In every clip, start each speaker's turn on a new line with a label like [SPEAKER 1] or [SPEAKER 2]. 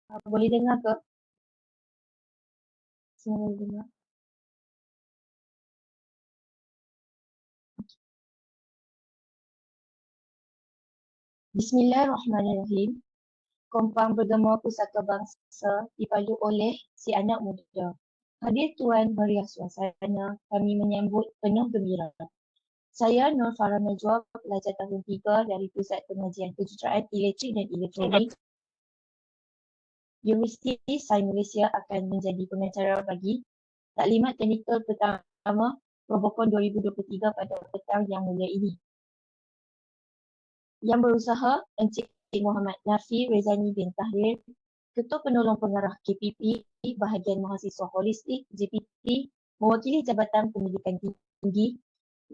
[SPEAKER 1] Boleh dengar ke? Semua boleh dengar. Bismillahirrahmanirrahim. Kompang bergema Pusaka Bangsa dipandu oleh si anak muda. Hadir Tuan meriah suasana, kami menyambut penuh gembira. Saya Nur Farah Najwa, pelajar tahun 3 dari Pusat Pengajian Kejuruteraan Elektrik dan Elektronik Universiti Sains Malaysia akan menjadi pengacara bagi taklimat teknikal pertama Robocon 2023 pada petang yang mulia ini. Yang berusaha Encik Muhammad Nafi Rezani bin Tahrir, Ketua Penolong Pengarah KPP Bahagian Mahasiswa Holistik JPT, mewakili Jabatan Pendidikan Tinggi.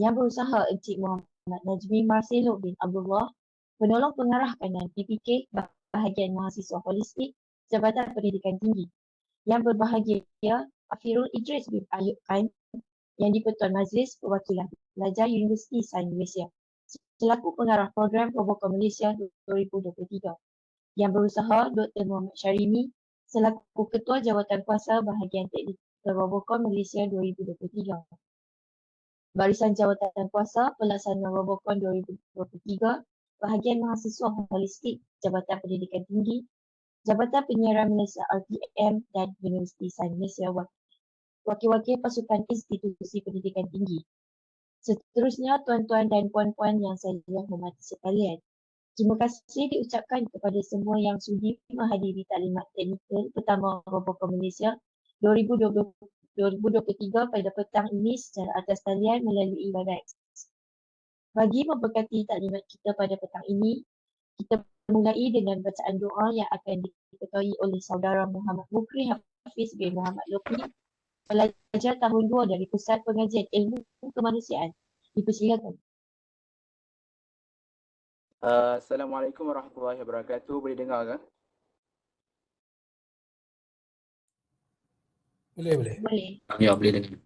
[SPEAKER 1] Yang berusaha Encik Muhammad Najmi Marcelo bin Abdullah, Penolong Pengarah Kanan PPK Bahagian Mahasiswa Holistik Jabatan Pendidikan Tinggi. Yang berbahagia Afirul Idris bin Ayub Khan, yang di-Pertuan Majlis Perwakilan Pelajar Universiti Sains Malaysia selaku pengarah program Robocon Malaysia 2023. Yang berusaha Dr. Muhammad Syarimi selaku Ketua Jawatan Kuasa Bahagian Teknikal Robocon Malaysia 2023. Barisan Jawatan Kuasa Pelaksana Robocon 2023, Bahagian Mahasiswa Holistik Jabatan Pendidikan Tinggi, Jabatan Penyiaran Malaysia RTM dan Universiti Sains Malaysia, wakil-wakil pasukan institusi pendidikan tinggi. Seterusnya, tuan-tuan dan puan-puan yang saya hormati sekalian, terima kasih diucapkan kepada semua yang sudi menghadiri taklimat teknikal pertama Robocon Malaysia 2023 pada petang ini secara atas talian melalui Webex. Bagi memberkati taklimat kita pada petang ini, kita mulai dengan bacaan doa yang akan diketuai oleh saudara Muhammad Mukri Hafiz bin Muhammad Lopi, pelajar tahun 2 dari Pusat Pengajian Ilmu Kemanusiaan. Dipersilakan.
[SPEAKER 2] Assalamualaikum warahmatullahi wabarakatuh. Boleh dengar ke?
[SPEAKER 3] Boleh.
[SPEAKER 1] Boleh.
[SPEAKER 4] Ya, boleh dengar.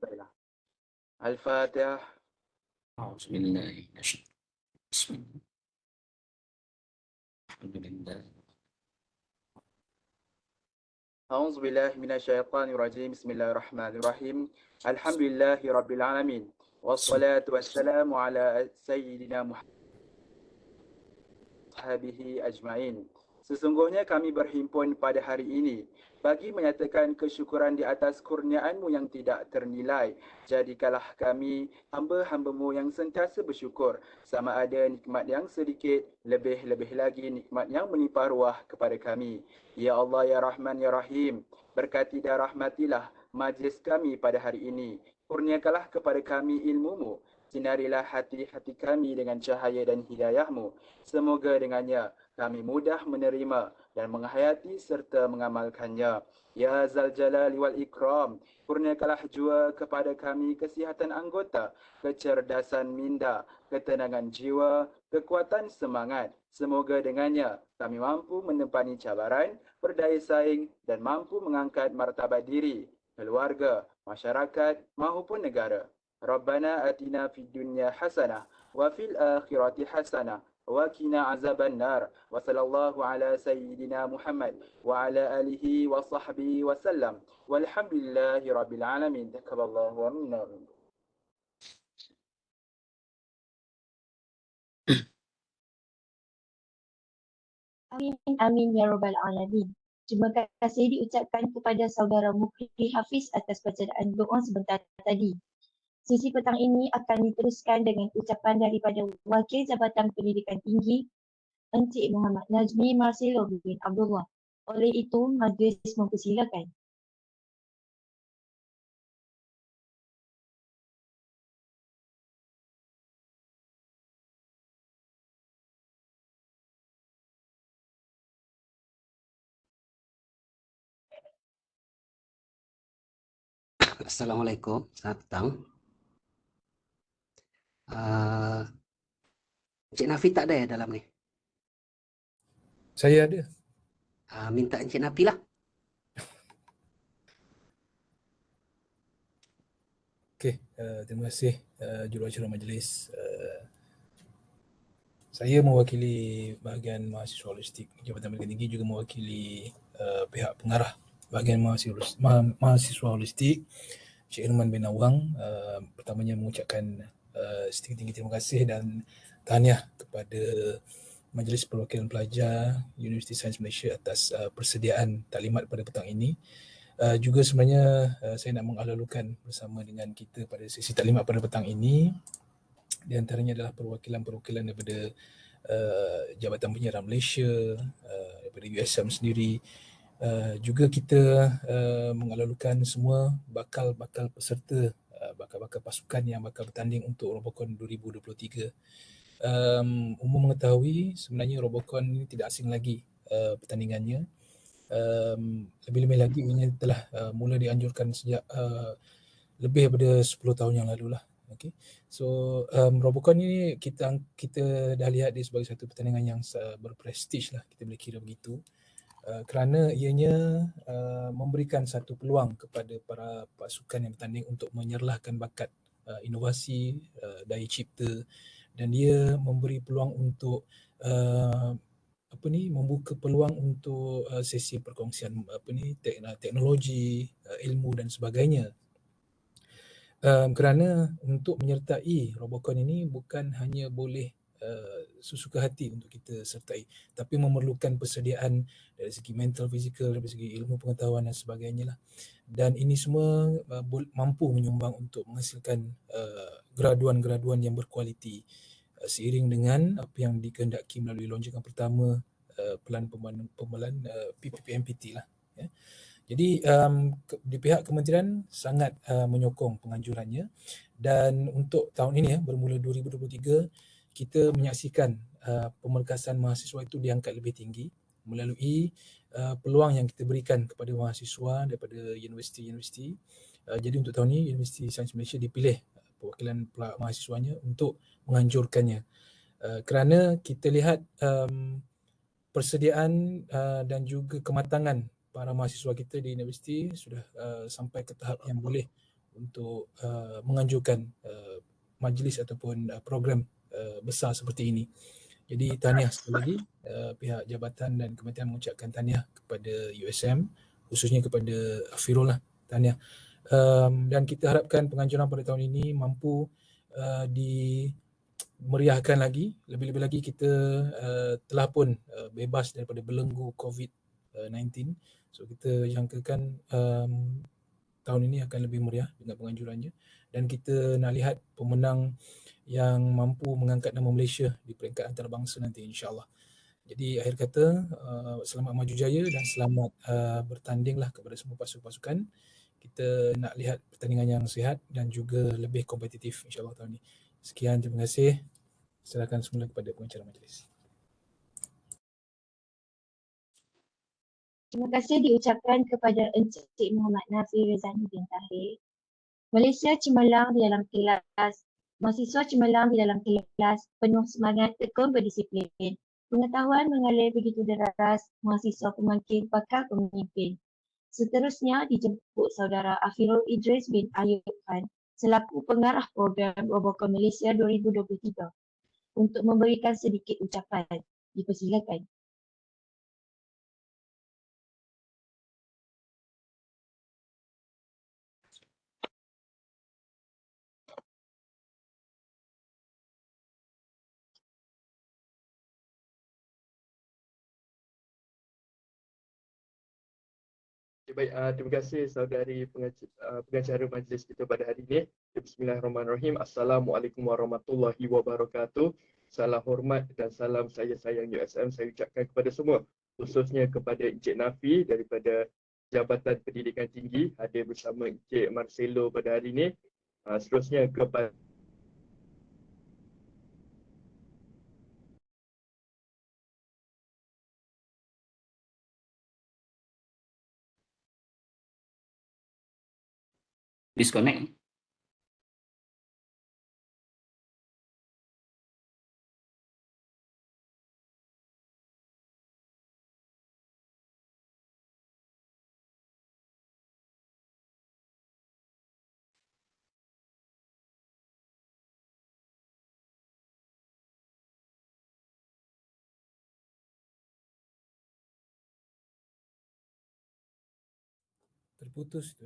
[SPEAKER 2] Baiklah. Al-Fatihah.
[SPEAKER 4] Bismillahirrahmanirrahim. Alhamdulillah.
[SPEAKER 2] A'udzu billahi minasyaitonir rajim. Bismillahirrahmanirrahim. Alhamdulillahi rabbil alamin. Wassalatu wassalamu ala sayyidina Muhammad ajma'in. Sesungguhnya kami berhimpun pada hari ini bagi menyatakan kesyukuran di atas kurniaan-Mu yang tidak ternilai. Jadikanlah kami hamba-hamba-Mu yang sentiasa bersyukur, sama ada nikmat yang sedikit, lebih-lebih lagi nikmat yang melimpah ruah kepada kami. Ya Allah, Ya Rahman, Ya Rahim, berkati dan rahmatilah majlis kami pada hari ini. Kurniakanlah kepada kami ilmu-Mu, sinarilah hati-hati kami dengan cahaya dan hidayah-Mu. Semoga dengannya kami mudah menerima dan menghayati serta mengamalkannya. Ya Zal Jalali wal Ikram, kurniakanlah jua kepada kami kesihatan anggota, kecerdasan minda, ketenangan jiwa, kekuatan semangat. Semoga dengannya kami mampu menempani cabaran, berdaya saing dan mampu mengangkat martabat diri, keluarga, masyarakat maupun negara. Rabbana atina fid dunya hasanah wa fil akhirati hasanah وقنا عذاب النار وصلى الله على سيدنا محمد وعلى آله وصحبه وسلم والحمد لله رب العالمين تقبل الله منا.
[SPEAKER 1] Amin, amin ya rabbal alamin. Terima kasih diucapkan kepada saudara Mukri Hafiz atas bacaan doa sebentar tadi. Sesi petang ini akan diteruskan dengan ucapan daripada Wakil Jabatan Pendidikan Tinggi Encik Muhammad Najmi Marcelo bin Abdullah. Oleh itu, majlis mempersilakan.
[SPEAKER 4] Assalamualaikum, selamat petang. Encik Nafi tak ada ya dalam ni?
[SPEAKER 3] Saya ada.
[SPEAKER 4] Minta Encik Nafi lah.
[SPEAKER 3] Okey, terima kasih juruacara majlis Saya mewakili bahagian mahasiswa holistik Jabatan Pendidikan Tinggi, juga mewakili pihak pengarah bahagian mahasiswa holistik Cik Irman bin Awang. Pertamanya mengucapkan setinggi-tinggi terima kasih dan tahniah kepada Majlis Perwakilan Pelajar Universiti Sains Malaysia atas persediaan taklimat pada petang ini. Juga sebenarnya saya nak mengalu-alukan bersama dengan kita pada sesi taklimat pada petang ini. Di antaranya adalah perwakilan-perwakilan daripada Jabatan Penyiaran Malaysia, daripada USM sendiri. Juga kita mengalu-alukan semua bakal-bakal peserta, bakal-bakal pasukan yang bakal bertanding untuk Robocon 2023. Umum mengetahui sebenarnya Robocon ini tidak asing lagi pertandingannya. Lebih-lebih lagi ini telah mula dianjurkan sejak lebih daripada 10 tahun yang lalu lah. Okay. So Robocon ni kita dah lihat dia sebagai satu pertandingan yang berprestij lah, kita boleh kira begitu. Kerana ianya memberikan satu peluang kepada para pasukan yang bertanding untuk menyerlahkan bakat inovasi, daya cipta, dan dia memberi peluang untuk membuka peluang untuk sesi perkongsian teknologi, ilmu dan sebagainya. Kerana untuk menyertai Robocon ini bukan hanya boleh sesuka hati untuk kita sertai, tapi memerlukan persediaan dari segi mental, fizikal, dari segi ilmu pengetahuan dan sebagainya lah. Dan ini semua mampu menyumbang untuk menghasilkan graduan-graduan yang berkualiti seiring dengan apa yang dikehendaki melalui lonjakan pertama pelan pembalan PPPMPT lah. Ya. Jadi di pihak kementerian sangat menyokong penganjurannya, dan untuk tahun ini bermula 2023 kita menyaksikan pemerkasan mahasiswa itu diangkat lebih tinggi melalui peluang yang kita berikan kepada mahasiswa daripada universiti-universiti. Jadi untuk tahun ini Universiti Sains Malaysia dipilih perwakilan mahasiswanya untuk menganjurkannya. Kerana kita lihat persediaan dan juga kematangan para mahasiswa kita di universiti sudah sampai ke tahap yang boleh untuk menganjurkan majlis ataupun program besar seperti ini. Jadi tahniah sekali lagi, pihak jabatan dan kementerian mengucapkan tahniah kepada USM, khususnya kepada Afirul lah, tahniah. Dan kita harapkan penganjuran pada tahun ini mampu dimeriahkan lagi. Lebih-lebih lagi kita telah pun bebas daripada belenggu COVID-19. So kita jangkakan tahun ini akan lebih meriah dengan penganjurannya, dan kita nak lihat pemenang yang mampu mengangkat nama Malaysia di peringkat antarabangsa nanti, insyaAllah. Jadi akhir kata, selamat maju jaya dan selamat bertandinglah kepada semua pasukan-pasukan. Kita nak lihat pertandingan yang sihat dan juga lebih kompetitif, insyaAllah tahun ini. Sekian, terima kasih. Serahkan semula kepada pengacara majlis.
[SPEAKER 1] Terima kasih diucapkan kepada Encik Muhammad Nafi Rezani bin Tahir. Malaysia cemerlang di dalam kelas, mahasiswa cemerlang di dalam kelas, penuh semangat, tekun, berdisiplin. Pengetahuan mengalir begitu deras, mahasiswa pemangkin bakal pemimpin. Seterusnya dijemput saudara Afirul Idris bin Ayub Khan selaku pengarah program Robocon Malaysia 2023 untuk memberikan sedikit ucapan. Dipersilakan.
[SPEAKER 5] Baik, terima kasih saudari pengacara majlis kita pada hari ini. Bismillahirrahmanirrahim. Assalamualaikum warahmatullahi wabarakatuh. Salam hormat dan salam saya sayang USM saya ucapkan kepada semua, khususnya kepada Encik Nafi daripada Jabatan Pendidikan Tinggi hadir bersama Encik Marcelo pada hari ini. Seterusnya kepada
[SPEAKER 4] Disconnect.
[SPEAKER 3] Terputus tu.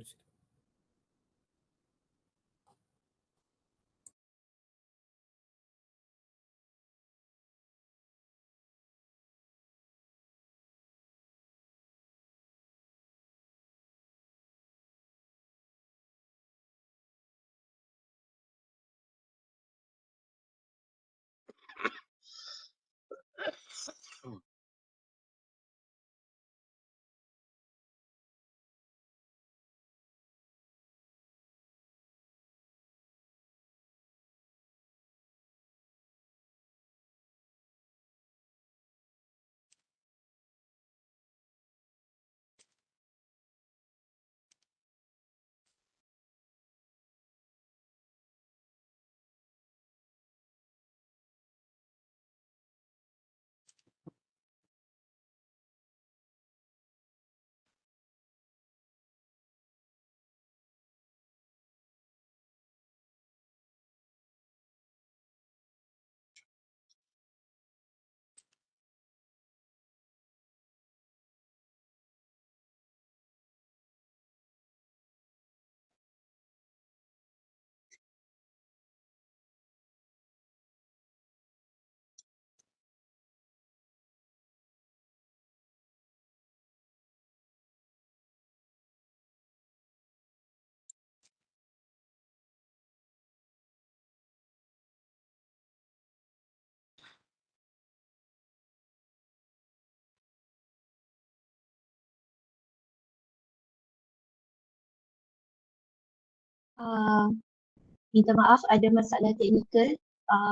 [SPEAKER 1] Minta maaf ada masalah teknikal.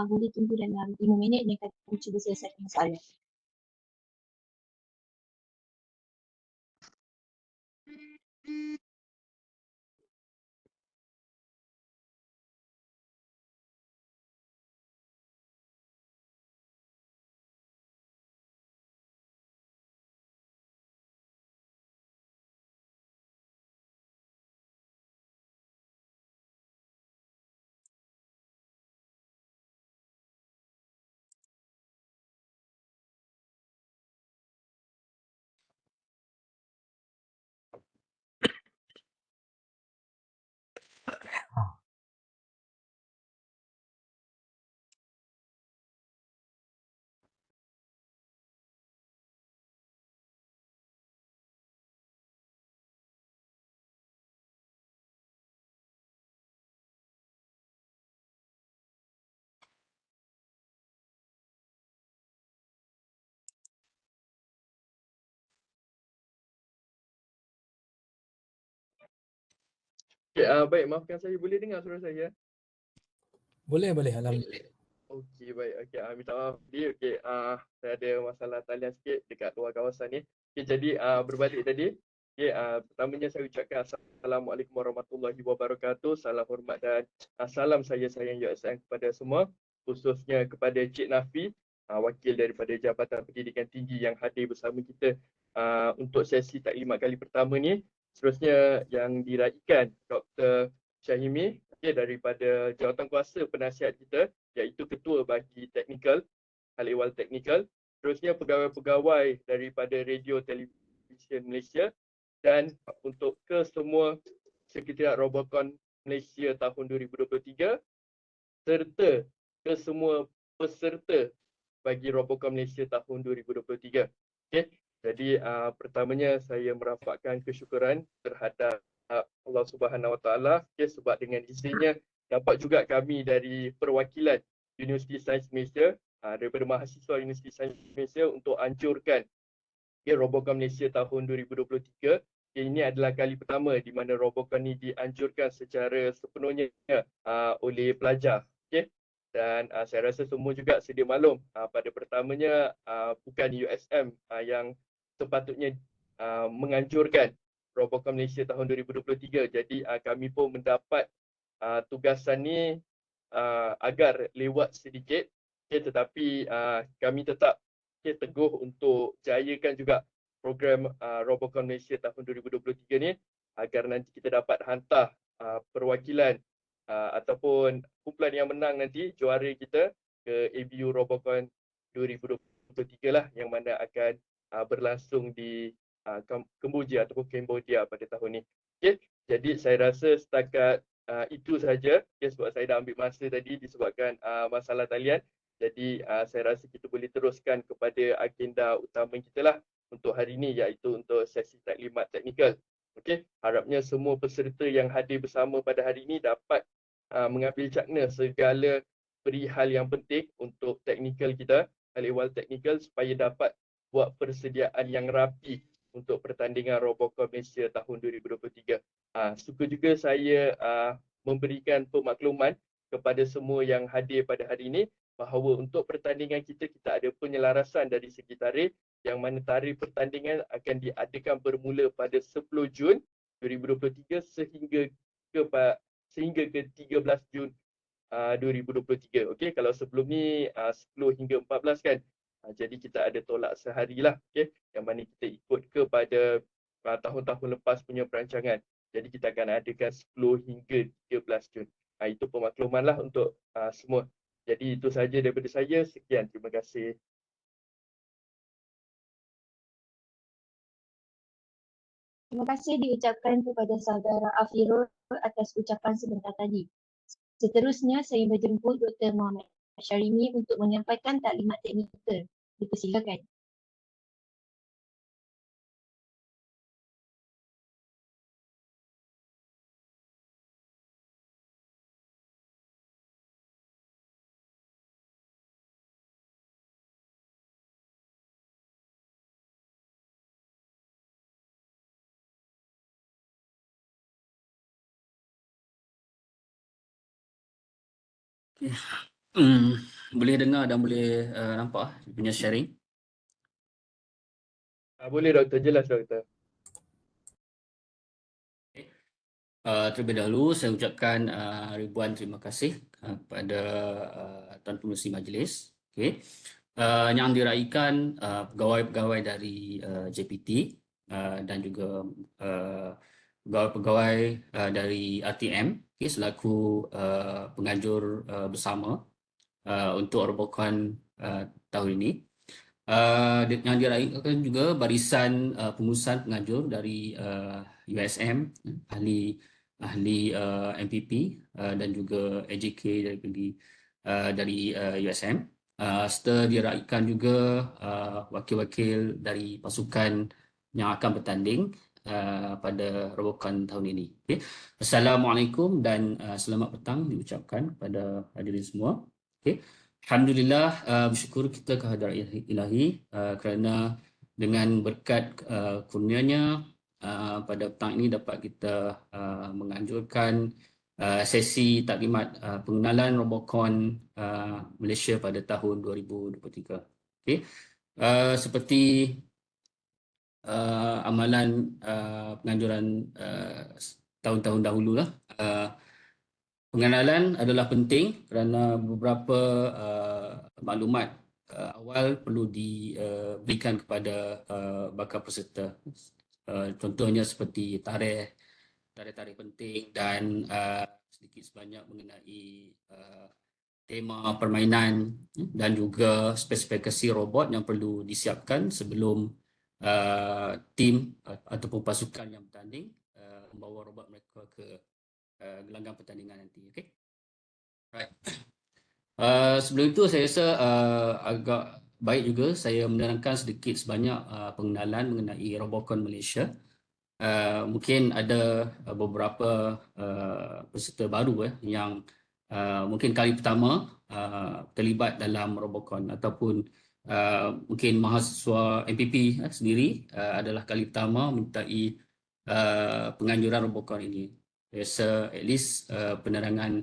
[SPEAKER 1] Boleh tunggu dalam 5 minit dan kami cuba selesaikan masalah.
[SPEAKER 5] Okay, baik, maafkan saya, boleh dengar suara saya?
[SPEAKER 3] Boleh, alhamdulillah.
[SPEAKER 5] Okey, baik. Okey, minta maaf tadi. Okey, saya ada masalah talian sikit dekat luar kawasan ni. Okey, jadi berbalik tadi. Okey, pertamanya saya ucapkan Assalamualaikum warahmatullahi wabarakatuh. Salam hormat dan salam saya sayang USM kepada semua, khususnya kepada Cik Nafi, wakil daripada Jabatan Pendidikan Tinggi yang hadir bersama kita untuk sesi taklimat kali pertama ni. Seterusnya yang diraikan Dr. Syahimi, okay, daripada Jawatankuasa Penasihat kita, iaitu ketua bagi teknikal, hal ehwal teknikal. Terusnya pegawai-pegawai daripada Radio Televisyen Malaysia, dan untuk ke semua Sekretariat Robocon Malaysia tahun 2023, serta ke semua peserta bagi Robocon Malaysia tahun 2023. Okay. Jadi pertamanya saya merafakkan kesyukuran terhadap Allah Subhanahu Wa Taala, okay, sebab dengan izinnya dapat juga kami dari perwakilan Universiti Sains Malaysia, daripada mahasiswa Universiti Sains Malaysia untuk anjurkan Robocon Malaysia tahun 2023. Ini adalah kali pertama di mana Robocon ini dianjurkan secara sepenuhnya oleh pelajar. Okay. Dan saya rasa semua juga sedia maklum, pada pertamanya bukan USM yang sepatutnya menganjurkan Robocon Malaysia tahun 2023. Jadi kami pun mendapat tugasan ni agar lewat sedikit, okay, tetapi kami tetap teguh untuk jayakan juga program Robocon Malaysia tahun 2023 ni, agar nanti kita dapat hantar perwakilan ataupun kumpulan yang menang nanti, juara kita, ke ABU Robocon 2023 lah, yang mana akan berlangsung di Kemboja ataupun Cambodia pada tahun ni. Okey, jadi saya rasa setakat itu saja, sebab saya dah ambil masa tadi disebabkan masalah talian. Jadi saya rasa kita boleh teruskan kepada agenda utama kita lah untuk hari ini, iaitu untuk sesi taklimat teknikal. Okey, harapnya semua peserta yang hadir bersama pada hari ini dapat mengambil cakna segala perihal yang penting untuk teknikal kita, hal ehwal teknikal, supaya dapat buat persediaan yang rapi untuk pertandingan Robocon Malaysia tahun 2023. Suka juga saya memberikan pemakluman kepada semua yang hadir pada hari ini bahawa untuk pertandingan kita ada penyelarasan dari segi tarikh, yang mana tarikh pertandingan akan diadakan bermula pada 10 Jun 2023 sehingga ke 13 Jun 2023. Okey, kalau sebelum ni 10 hingga 14 kan. Jadi kita ada tolak sehari lah, okey, yang mana kita ikut kepada tahun-tahun lepas punya perancangan. Jadi kita akan adakan 10 hingga 13 Jun. Itu pemakluman lah untuk semua. Jadi itu saja daripada saya. Sekian, terima kasih.
[SPEAKER 1] Terima kasih diucapkan kepada saudara Afirul atas ucapan sebentar tadi. Seterusnya saya berjemput Dr. Muhammad Syarimi untuk menyampaikan taklimat teknikal. Dipersilakan.
[SPEAKER 4] Boleh dengar dan boleh nampak punya sharing.
[SPEAKER 5] Boleh Doktor, jelas Doktor.
[SPEAKER 4] Terlebih dahulu saya ucapkan ribuan terima kasih kepada Tuan Pengerusi Majlis, yang diraikan pegawai-pegawai dari JPT dan juga pegawai-pegawai dari RTM, selaku penganjur bersama untuk Robocon tahun ini. Yang diraikan juga barisan pengurusan penganjur dari USM, ahli MPP dan juga AJK dari USM, serta diraikan juga wakil-wakil dari pasukan yang akan bertanding pada Robocon tahun ini. Assalamualaikum dan selamat petang diucapkan kepada hadirin semua. Alhamdulillah, bersyukur kita kehadrat Ilahi kerana dengan berkat kurnianya pada petang ini dapat kita menganjurkan sesi taklimat pengenalan Robocon Malaysia pada tahun 2023. Seperti amalan penganjuran tahun-tahun dahululah, pengenalan adalah penting kerana beberapa maklumat awal perlu diberikan kepada bakal peserta. Contohnya seperti tarikh penting dan sedikit sebanyak mengenai tema permainan dan juga spesifikasi robot yang perlu disiapkan sebelum tim ataupun pasukan yang bertanding membawa robot mereka ke gelanggang pertandingan nanti. Okay? Right. Sebelum itu saya rasa agak baik juga saya menerangkan sedikit sebanyak pengenalan mengenai Robocon Malaysia. Mungkin ada beberapa peserta baru yang mungkin kali pertama terlibat dalam Robocon, ataupun mungkin mahasiswa MPP sendiri adalah kali pertama menyertai penganjuran Robocon ini. Rasa at least penerangan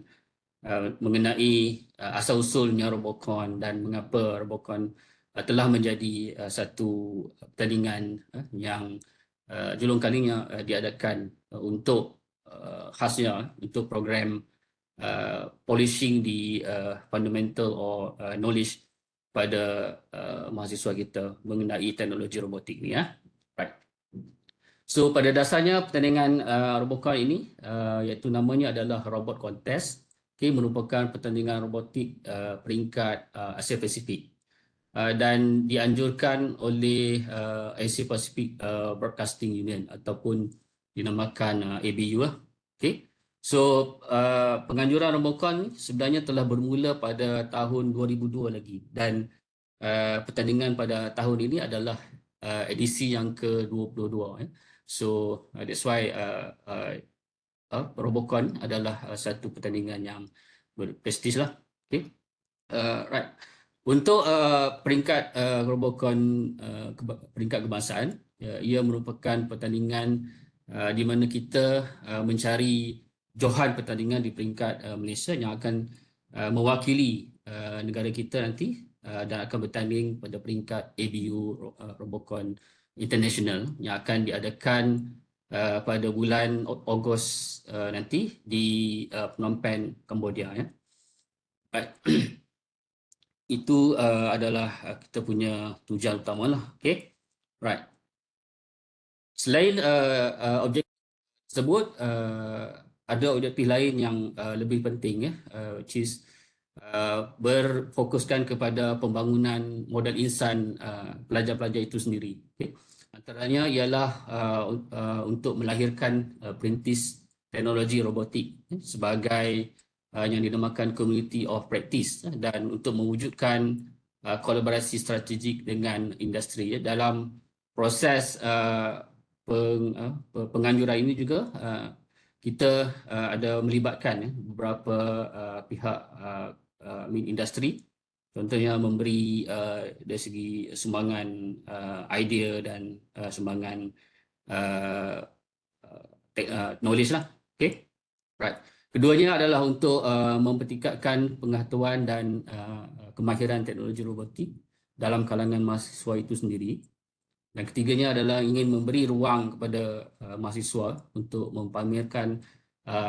[SPEAKER 4] mengenai asal-usulnya Robocon dan mengapa Robocon telah menjadi satu pertandingan yang julung kalinya diadakan untuk khasnya untuk program polishing di fundamental or knowledge pada mahasiswa kita mengenai teknologi robotik ni. Right. So pada dasarnya pertandingan Robocon ini iaitu namanya adalah Robot Contest, merupakan pertandingan robotik peringkat Asia Pasifik dan dianjurkan oleh Asia Pacific Broadcasting Union ataupun dinamakan ABU lah. Okay. So penganjuran Robocon ni sebenarnya telah bermula pada tahun 2002 lagi, dan pertandingan pada tahun ini adalah edisi yang ke-22. So that's why Robocon adalah satu pertandingan yang berprestij lah. Okay. Right. Untuk peringkat Robocon peringkat kebangsaan, ia merupakan pertandingan di mana kita mencari johan pertandingan di peringkat Malaysia yang akan mewakili negara kita nanti dan akan bertanding pada peringkat ABU Robocon International yang akan diadakan pada bulan Ogos nanti di Phnom Penh, Cambodia. Ya. Right. Itu adalah kita punya tujuan utama lah. Okay. Right. Selain objektif tersebut, ada objektif lain yang lebih penting, which is berfokuskan kepada pembangunan modal insan pelajar-pelajar itu sendiri. Okay. Antaranya ialah untuk melahirkan perintis teknologi robotik sebagai yang dinamakan community of practice, dan untuk mewujudkan kolaborasi strategik dengan industri dalam proses penganjuran ini juga. Kita ada melibatkan beberapa pihak industri, contohnya memberi dari segi sumbangan idea dan sumbangan knowledge lah. Okay. Right. Keduanya adalah untuk mempertingkatkan pengetahuan dan kemahiran teknologi robotik dalam kalangan mahasiswa itu sendiri. Dan ketiganya adalah ingin memberi ruang kepada mahasiswa untuk mempamerkan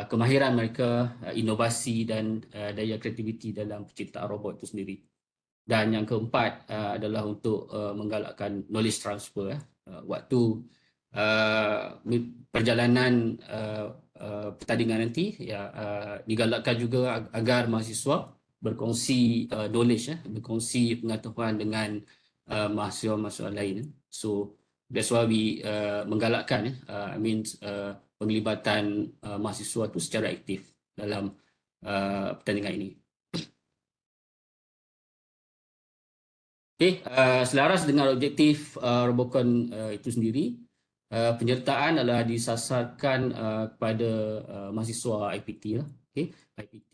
[SPEAKER 4] kemahiran mereka, inovasi dan daya kreativiti dalam penciptaan robot itu sendiri. Dan yang keempat adalah untuk menggalakkan knowledge transfer. Waktu perjalanan pertandingan nanti, digalakkan juga agar mahasiswa berkongsi knowledge, berkongsi pengetahuan dengan mahasiswa-mahasiswa lain. So that's why we menggalakkan penglibatan mahasiswa itu secara aktif dalam pertandingan ini. Okay, selaras dengan objektif Robocon itu sendiri, penyertaan adalah disasarkan kepada mahasiswa IPT lah. Okay. IPT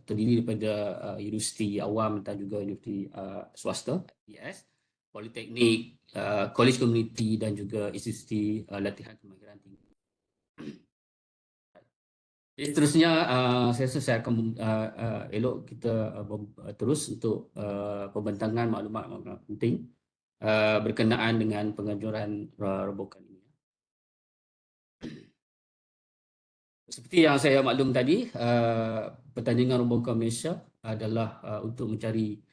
[SPEAKER 4] terdiri daripada universiti awam dan juga universiti swasta, IPS, politeknik, college community dan juga institusi latihan kemahiran tinggi. Jadi seterusnya saya rasa saya akan elok kita terus untuk pembentangan maklumat penting berkenaan dengan penganjuran Robocon ini. Seperti yang saya maklum tadi, pertandingan Robocon Malaysia adalah untuk mencari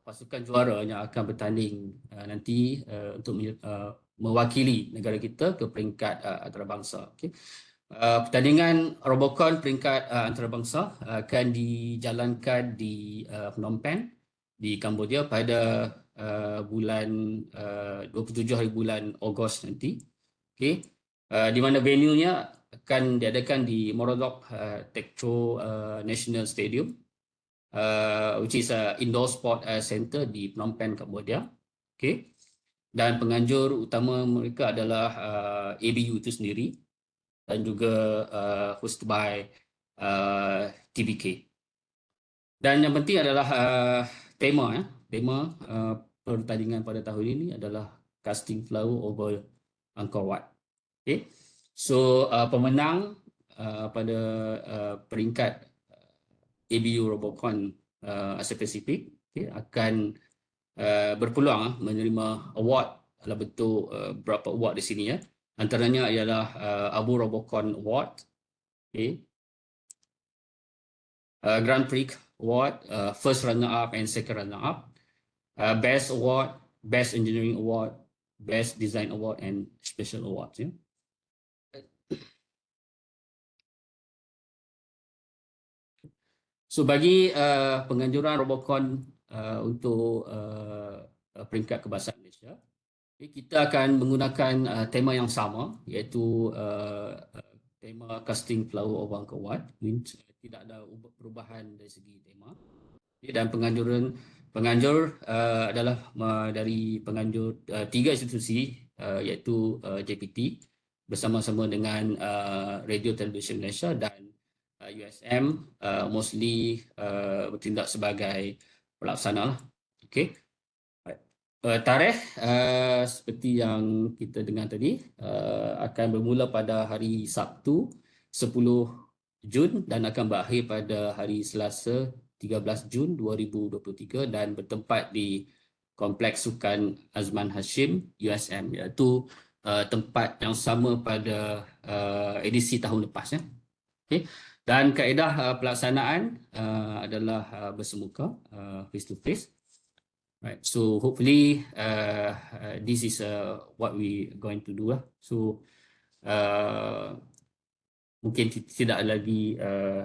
[SPEAKER 4] pasukan juara yang akan bertanding nanti untuk mewakili negara kita ke peringkat antarabangsa. Okay. Pertandingan Robocon peringkat antarabangsa akan dijalankan di Phnom Penh di Cambodia pada bulan 27 hari bulan Ogos nanti. Okay. Di mana venue-nya akan diadakan di Morodok Tekcho National Stadium, which is a indoor sport center di Phnom Penh, Cambodia. Okay. Dan penganjur utama mereka adalah ABU itu sendiri dan juga hosted by TBK. Dan yang penting adalah tema pertandingan pada tahun ini adalah casting flower over Angkor Wat. Okay. So pemenang pada peringkat ABU Robocon Asia Pasifik, okay, akan berpeluang menerima award dalam bentuk beberapa award di sini, ya. Antaranya ialah Abu Robocon Award, okay, Grand Prix Award, First Runner Up and Second Runner Up, Best Award, Best Engineering Award, Best Design Award and Special Awards. Ya. So bagi penganjuran Robocon untuk peringkat kebangsaan Malaysia, Kita akan menggunakan tema yang sama, iaitu tema Casting Flower of Angkor Wat. Tidak ada perubahan dari segi tema. Dan penganjur adalah dari penganjur 3 institusi, iaitu JPT bersama-sama dengan Radio Television Malaysia dan USM, mostly bertindak sebagai pelaksana. Okay. Tarikh seperti yang kita dengar tadi akan bermula pada hari Sabtu 10 Jun dan akan berakhir pada hari Selasa 13 Jun 2023 dan bertempat di Kompleks Sukan Azman Hashim USM, iaitu tempat yang sama pada edisi tahun lepas. Okay. Dan kaedah pelaksanaan adalah bersemuka, face to face. Right, so hopefully this is what we going to do. So mungkin tidak lagi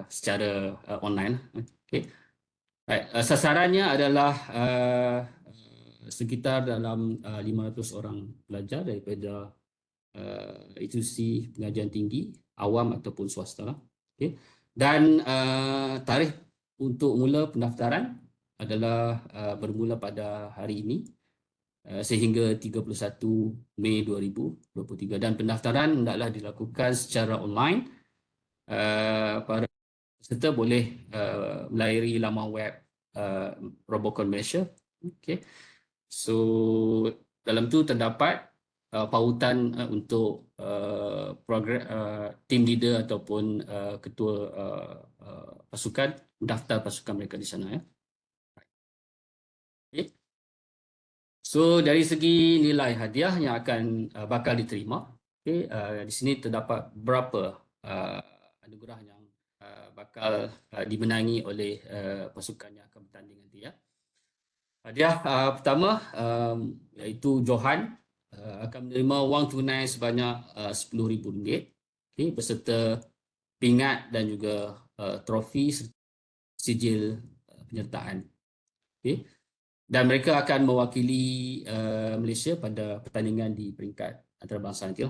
[SPEAKER 4] secara online. Okay. Right, sasarannya adalah sekitar dalam 500 orang pelajar daripada institusi pengajian tinggi, awam ataupun swasta. Okay. Dan tarikh untuk mula pendaftaran adalah bermula pada hari ini sehingga 31 Mei 2023 dan pendaftaran hendaklah dilakukan secara online. Para peserta boleh melayari laman web Robocon Malaysia. Okay. So dalam tu terdapat pautan untuk program team leader ataupun ketua pasukan mendaftar pasukan mereka di sana. Okay. So dari segi nilai hadiah yang akan bakal diterima, okay, di sini terdapat berapa anugerah yang bakal dimenangi oleh pasukan yang akan bertanding nanti. Hadiah pertama iaitu Johan akan menerima wang tunai sebanyak RM10,000, okay, beserta pingat dan juga trofi serta sijil penyertaan. Okay. Dan mereka akan mewakili Malaysia pada pertandingan di peringkat antarabangsa nanti.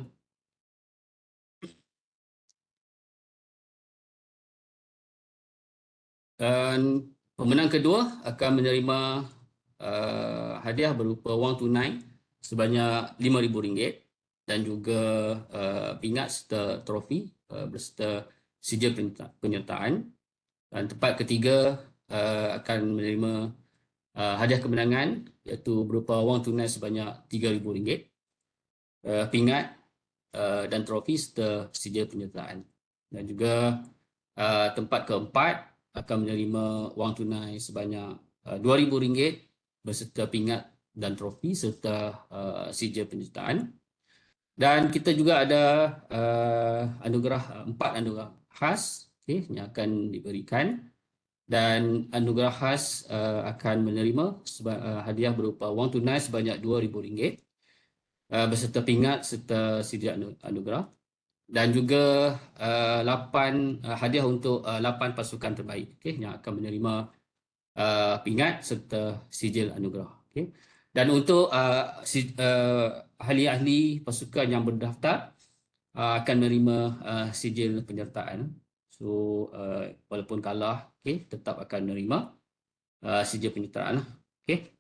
[SPEAKER 4] Dan pemenang kedua akan menerima hadiah berupa wang tunai sebanyak RM5,000 dan juga pingat serta trofi beserta sijil penyertaan. Dan tempat ketiga akan menerima hadiah kemenangan iaitu berupa wang tunai sebanyak RM3,000, pingat dan trofi serta sijil penyertaan. Dan juga tempat keempat akan menerima wang tunai sebanyak RM2,000 beserta pingat dan trofi serta sijil penyertaan. Dan kita juga ada empat anugerah khas, okay, yang akan diberikan. Dan anugerah khas akan menerima hadiah berupa wang tunai sebanyak RM2,000 beserta pingat serta sijil anugerah. Dan juga 8 hadiah untuk 8 pasukan terbaik, okay, yang akan menerima pingat serta sijil anugerah. Okay. Dan untuk ahli-ahli pasukan yang berdaftar akan menerima sijil penyertaan. So walaupun kalah, okay, tetap akan menerima sijil penyertaan. Okay.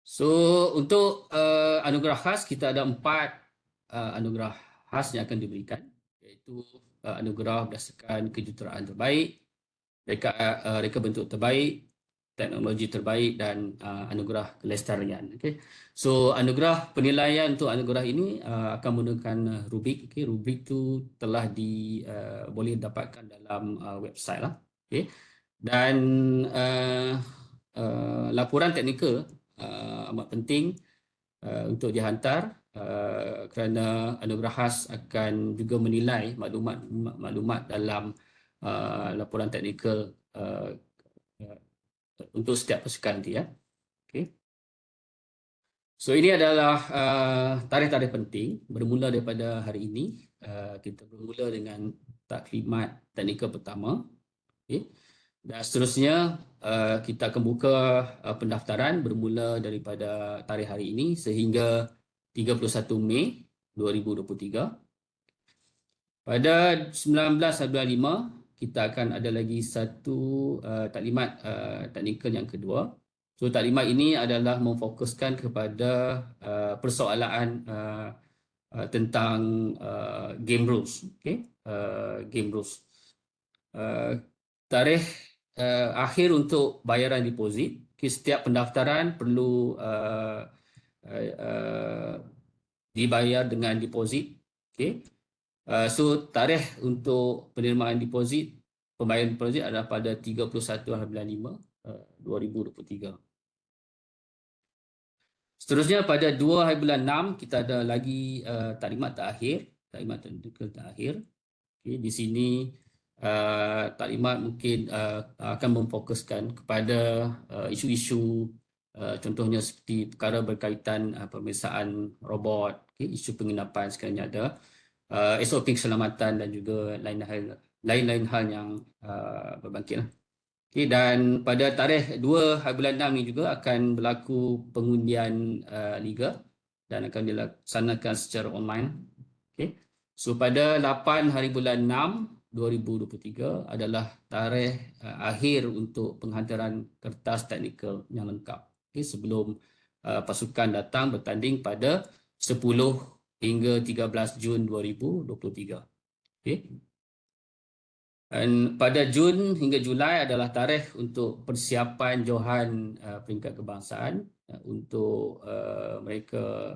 [SPEAKER 4] So untuk anugerah khas, kita ada 4 anugerah khas yang akan diberikan, iaitu anugerah berdasarkan kejuruteraan terbaik, reka bentuk terbaik, teknologi terbaik dan anugerah kelestarian. Okay. So anugerah penilaian untuk anugerah ini akan menggunakan rubrik. Okay. Rubrik itu telah boleh dapatkan dalam website lah. Okay. Dan laporan teknikal amat penting untuk dihantar kerana anugerah khas akan juga menilai maklumat dalam laporan teknikal untuk setiap pasukan nanti. Okay. So ini adalah tarikh-tarikh penting bermula daripada hari ini. Kita bermula dengan taklimat teknikal pertama. Okay. Dan seterusnya kita akan buka pendaftaran bermula daripada tarikh hari ini sehingga 31 Mei 2023. Pada 19.5 kita akan ada lagi satu taklimat teknikal yang kedua. So taklimat ini adalah memfokuskan kepada persoalan tentang game rules. Okay? Game rules. Tarikh akhir untuk bayaran deposit. Okay, setiap pendaftaran perlu dibayar dengan deposit. Okay. So tarikh untuk penerimaan deposit, pembayaran deposit adalah pada 31/5/2023. Seterusnya pada 2/6 kita ada lagi taklimat terakhir, taklimat terakhir. Okay, di sini taklimat mungkin akan memfokuskan kepada isu-isu contohnya seperti perkara berkaitan pemeriksaan robot, okay, isu penginapan sekiranya ada, SOP keselamatan dan juga lain-lain hal yang berbangkit. Okay, dan pada tarikh 2/6 ini juga akan berlaku pengundian liga dan akan dilaksanakan secara online. Okay. So pada 8/6/2023 adalah tarikh akhir untuk penghantaran kertas teknikal yang lengkap. Okay, sebelum pasukan datang bertanding pada 10 hingga 13 Jun 2023. Okay. Dan pada Jun hingga Julai adalah tarikh untuk persiapan Johan peringkat kebangsaan untuk mereka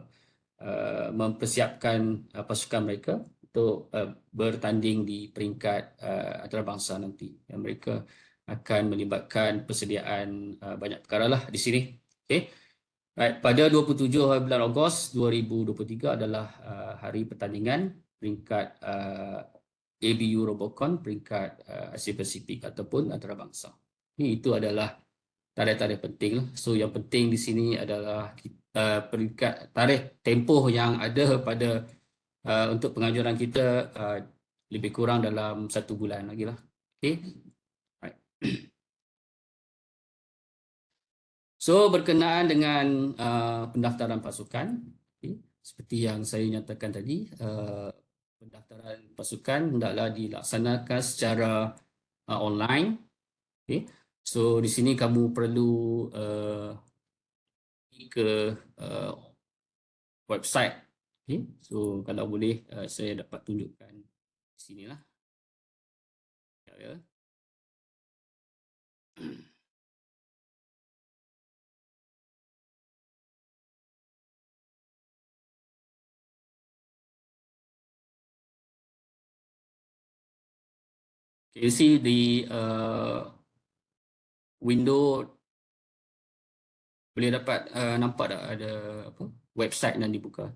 [SPEAKER 4] mempersiapkan pasukan mereka untuk bertanding di peringkat antarabangsa nanti. Dan mereka akan melibatkan persediaan banyak perkara lah di sini. Okay. Right. Pada 27 bulan Ogos 2023 adalah hari pertandingan peringkat ABU Robocon peringkat Asia Pasifik ataupun antarabangsa. Itu adalah tarikh-tarikh penting. So yang penting di sini adalah peringkat tarikh tempoh yang ada pada untuk pengajuran kita lebih kurang dalam 1 bulan lagi lah. Okay. Right. So berkenaan dengan pendaftaran pasukan, okay, seperti yang saya nyatakan tadi, pendaftaran pasukan hendaklah dilaksanakan secara online. Okay. So di sini kamu perlu ke website. Okay. So kalau boleh saya dapat tunjukkan di sinilah. Ya. Okay, you see di window boleh dapat nampak tak ada apa website yang dibuka.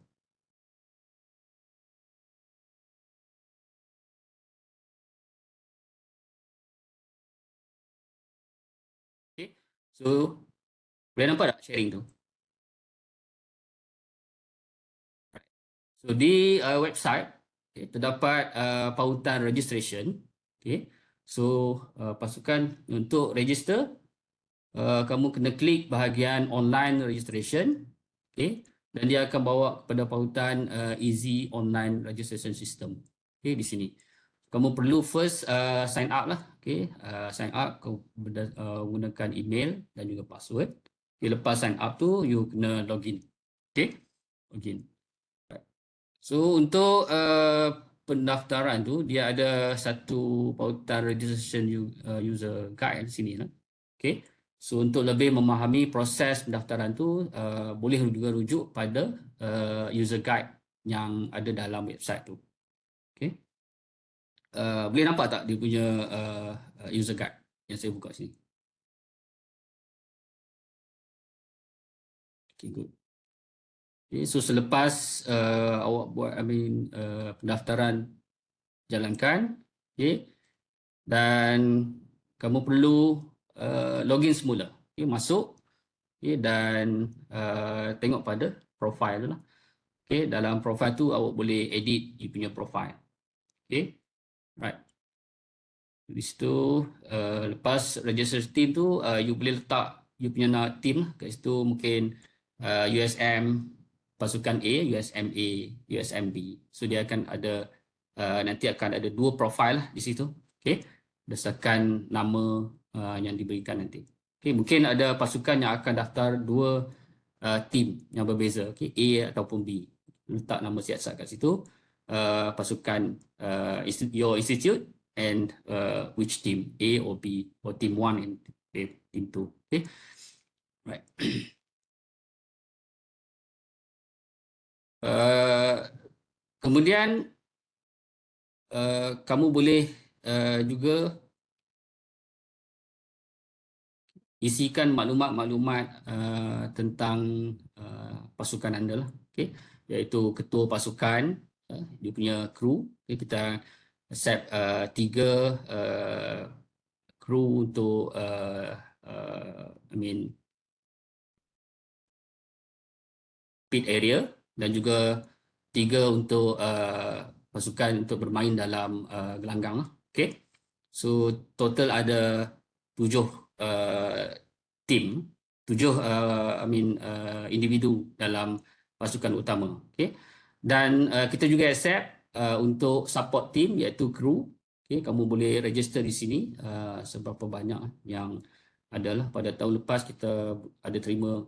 [SPEAKER 4] Okay, so boleh nampak tak sharing tu? So di website okay, terdapat pautan registration. Okay, so pasukan untuk register kamu kena klik bahagian online registration. Okay, dan dia akan bawa kepada pautan easy online registration system. Okay, di sini kamu perlu first sign up lah. Okay, sign up menggunakan email dan juga password. Okay, lepas sign up tu you kena login. Okay, login. So untuk pendaftaran tu dia ada satu pautan registration user guide di sini lah. Okay. So untuk lebih memahami proses pendaftaran tu boleh juga rujuk pada user guide yang ada dalam website tu. Okay. Boleh nampak tak dia punya user guide yang saya buka sini? Okay, good. Okay, so selepas awak buat pendaftaran jalankan, okay, dan kamu perlu login semula, okay, masuk, okay, dan tengok pada profile lah. Okay, dalam profile tu awak boleh edit you punya profile. Okay, right. Di situ lepas register team tu you boleh letak you punya team kat situ, mungkin USM pasukan A, USM A, USM B. So dia akan ada nanti akan ada 2 profil di situ. Okey. Berdasarkan nama yang diberikan nanti. Okey, mungkin ada pasukan yang akan daftar 2 team yang berbeza, okey, A ataupun B. Letak nama siasat kat situ. Pasukan your institute and which team, A or B, or team 1 and team 2. Okay, right. Kemudian kamu boleh juga isikan maklumat-maklumat tentang pasukan anda lah, okay? Iaitu ketua pasukan, dia punya kru. Okay, kita accept 3 kru untuk pit area, dan juga 3 untuk pasukan untuk bermain dalam gelanggang lah. Okay. So total ada 7 team, 7 individu dalam pasukan utama. Okay. Dan kita juga accept untuk support team, iaitu kru. Okay, kamu boleh register di sini seberapa banyak yang adalah. Pada tahun lepas kita ada terima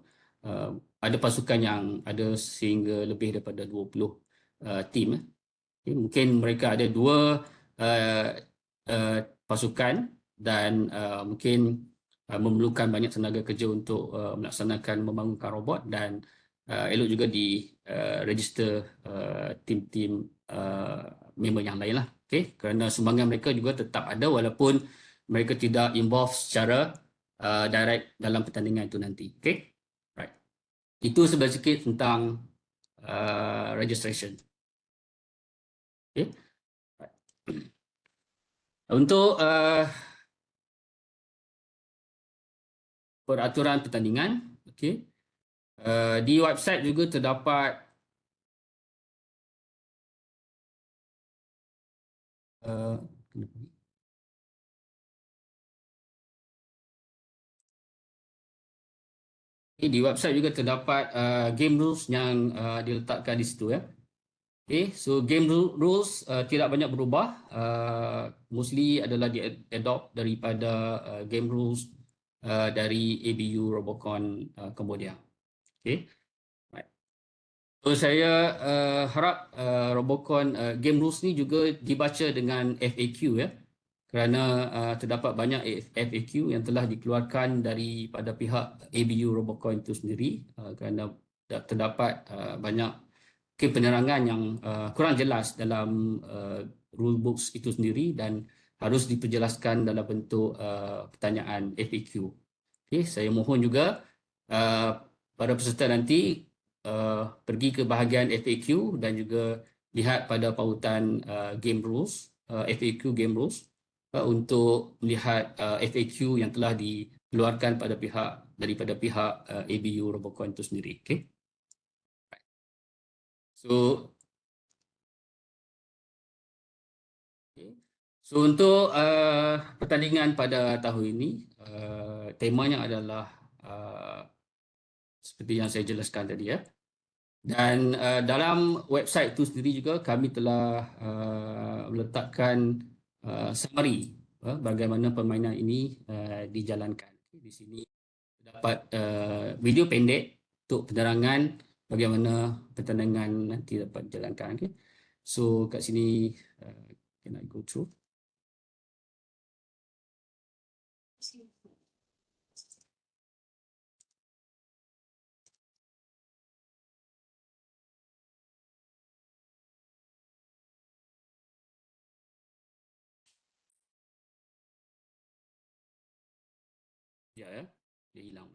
[SPEAKER 4] ada pasukan yang ada sehingga lebih daripada 20 team. Okay, mungkin mereka ada 2 pasukan dan mungkin memerlukan banyak tenaga kerja untuk melaksanakan membangunkan robot, dan elok juga di register tim-tim member yang lain lah. Okay, kerana sumbangan mereka juga tetap ada walaupun mereka tidak involve secara direct dalam pertandingan itu nanti. Okay, right. Itu sedikit tentang registration. Okay. Right. Untuk peraturan pertandingan, okay, di website juga terdapat di website juga terdapat game rules yang diletakkan di situ, ya. Okay, so game rules tidak banyak berubah. Mostly adalah di-adopt daripada game rules dari ABU Robocon Cambodia. Okay. Right. So saya harap Robocon game rules ni juga dibaca dengan FAQ, ya. Kerana terdapat banyak FAQ yang telah dikeluarkan daripada pihak ABU Robocon itu sendiri, kerana terdapat banyak penerangan yang kurang jelas dalam rule books itu sendiri dan harus diperjelaskan dalam bentuk pertanyaan FAQ. Okay, saya mohon juga para peserta nanti pergi ke bahagian FAQ dan juga lihat pada pautan game rules, FAQ game rules, untuk melihat FAQ yang telah dikeluarkan daripada pihak ABU Robocon itu sendiri. Okay. So untuk pertandingan pada tahun ini, temanya adalah seperti yang saya jelaskan tadi, ya. Dan dalam website itu sendiri juga kami telah meletakkan summary bagaimana permainan ini dijalankan. Di sini dapat video pendek untuk penerangan bagaimana pertandingan nanti dapat dijalankan. Okay. So kat sini can I go through? Ya, dia hilang.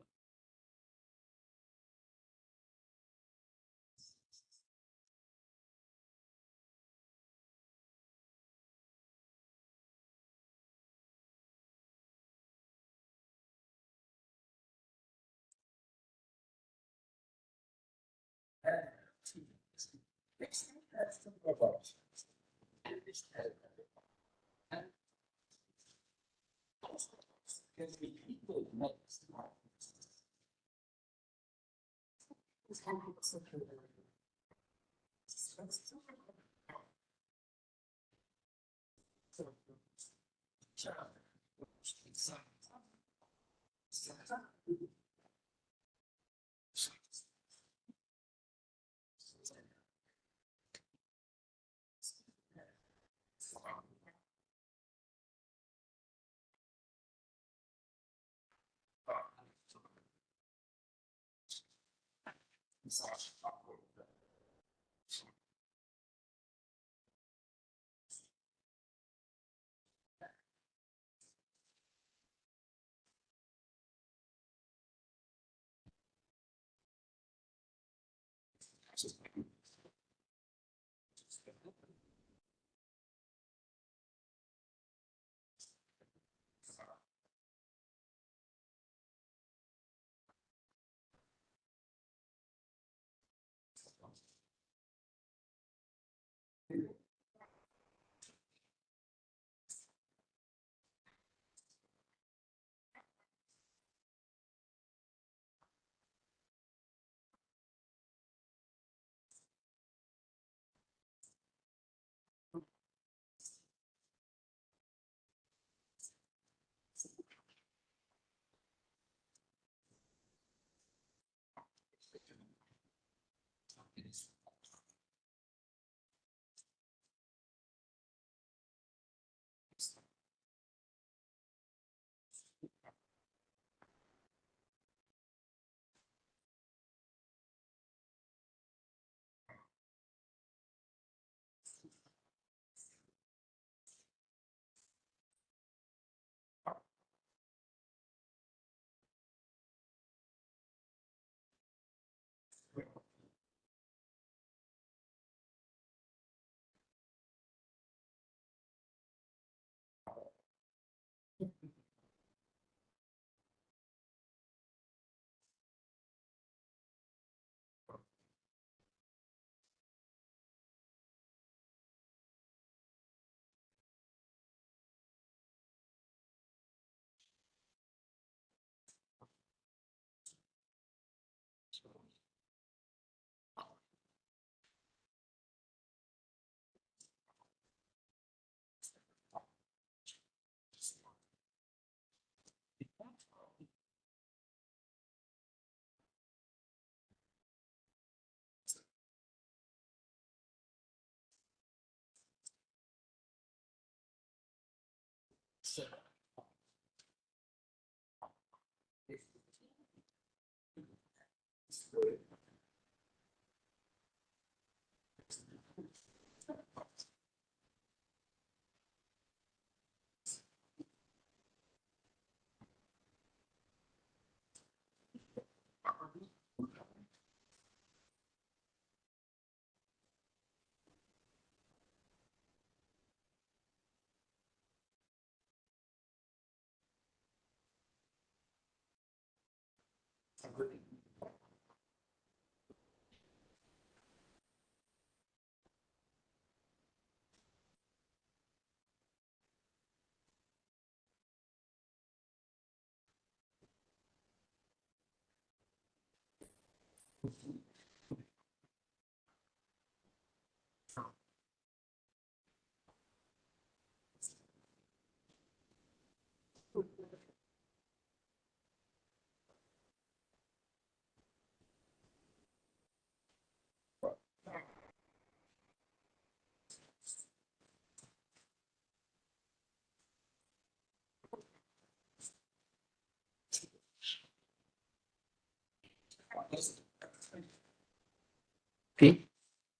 [SPEAKER 4] Okey,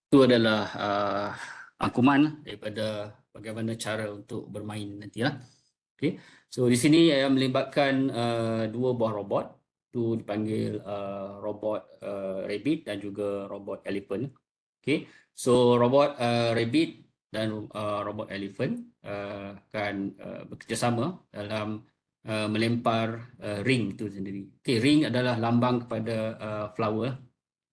[SPEAKER 4] itu adalah rangkuman daripada bagaimana cara untuk bermain nantilah. Okey, so di sini melibatkan dua buah robot. Itu dipanggil robot rabbit dan juga robot elephant. Okey, so robot rabbit dan robot elephant akan bekerjasama dalam melempar ring itu sendiri. Okey, ring adalah lambang kepada flower.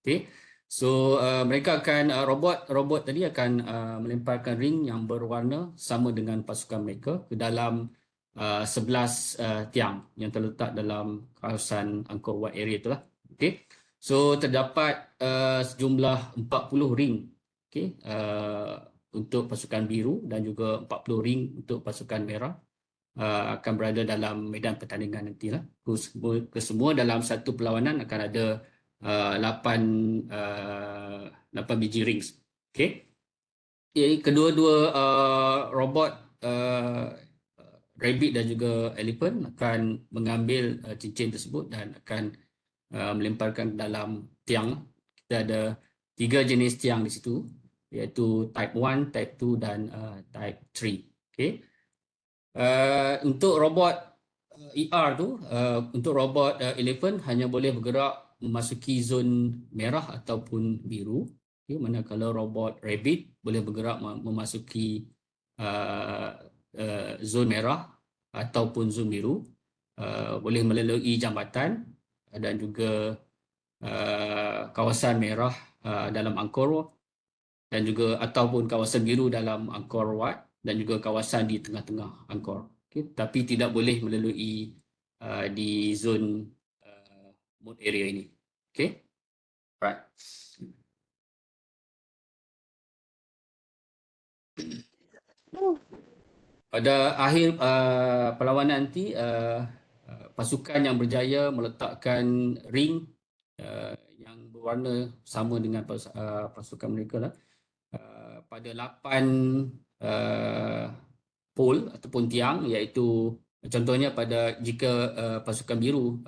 [SPEAKER 4] Okey, so mereka akan robot tadi akan melemparkan ring yang berwarna sama dengan pasukan mereka ke dalam 11 tiang yang terletak dalam kawasan Angkor Wat area itulah. Okey. So terdapat sejumlah 40 ring, okey, untuk pasukan biru dan juga 40 ring untuk pasukan merah akan berada dalam medan pertandingan nantilah. Kesemua dalam satu perlawanan akan ada 8 biji rings. Okey. Kedua-dua robot rabbit dan juga elephant akan mengambil cincin tersebut dan akan melemparkan dalam tiang. Kita ada 3 jenis tiang di situ, iaitu type 1, type 2 dan type 3. Okay. Untuk robot ER tu, untuk robot elephant hanya boleh bergerak memasuki zon merah ataupun biru. Okay. Manakala robot rabbit boleh bergerak memasuki zon merah ataupun zon biru, boleh melalui jambatan dan juga kawasan merah dalam Angkor dan juga ataupun kawasan biru dalam Angkor Wat dan juga kawasan di tengah-tengah Angkor. Okay. Tapi tidak boleh melalui di zon mode area ini. Okay. Right. Pada akhir perlawanan nanti, pasukan yang berjaya meletakkan ring yang berwarna sama dengan pasukan mereka lah, pada 8 pole ataupun tiang, iaitu contohnya jika pasukan biru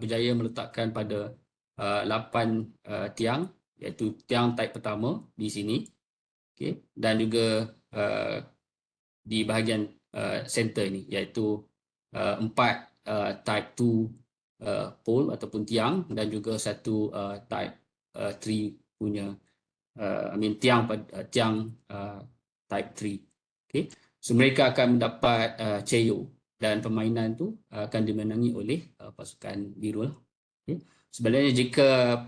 [SPEAKER 4] berjaya meletakkan pada 8 tiang, iaitu tiang type pertama di sini, okay, dan juga di bahagian center ini, iaitu 4 type 2 pole ataupun tiang dan juga satu type 3 punya tiang type 3. Okay. So mereka akan mendapat Cheyo dan permainan tu akan dimenangi oleh pasukan biru lah. Okay. Sebenarnya jika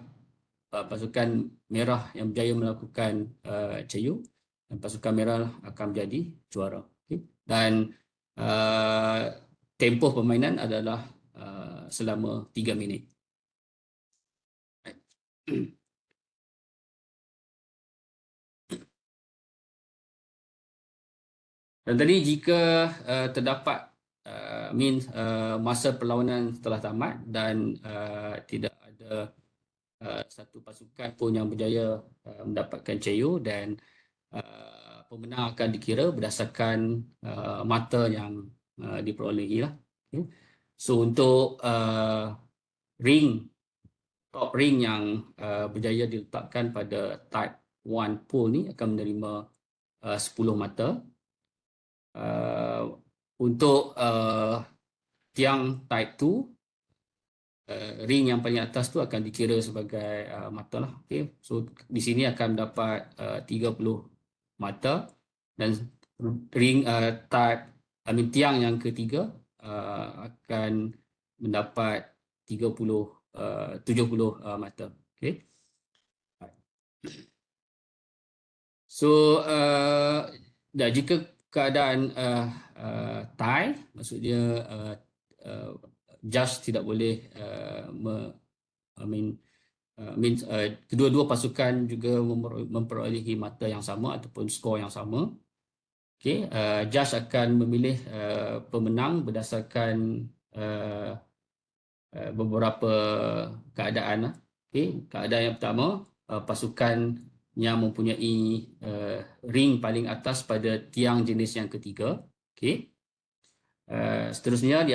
[SPEAKER 4] pasukan merah yang berjaya melakukan Cheyo, dan pasukan merah akan menjadi juara. Okay. Dan tempoh permainan adalah selama 3 minit. Dan tadi jika terdapat masa perlawanan telah tamat dan tidak ada satu pasukan pun yang berjaya mendapatkan Cheyo, dan pemenang akan dikira berdasarkan mata yang diperolehi lah. Okay. So untuk top ring yang berjaya diletakkan pada type 1 pool ni akan menerima 10 mata. Untuk tiang type 2, ring yang paling atas tu akan dikira sebagai mata lah. Okay. So di sini akan dapat 30 mata, dan ring tiang yang ketiga akan mendapat 70 mata. Okay. So jika keadaan tie, maksudnya judge tidak boleh kedua-dua pasukan juga memperolehi mata yang sama ataupun skor yang sama. Okay, judge akan memilih pemenang berdasarkan beberapa keadaan. Okay, keadaan yang pertama, pasukan yang mempunyai ring paling atas pada tiang jenis yang ketiga. Okay. Seterusnya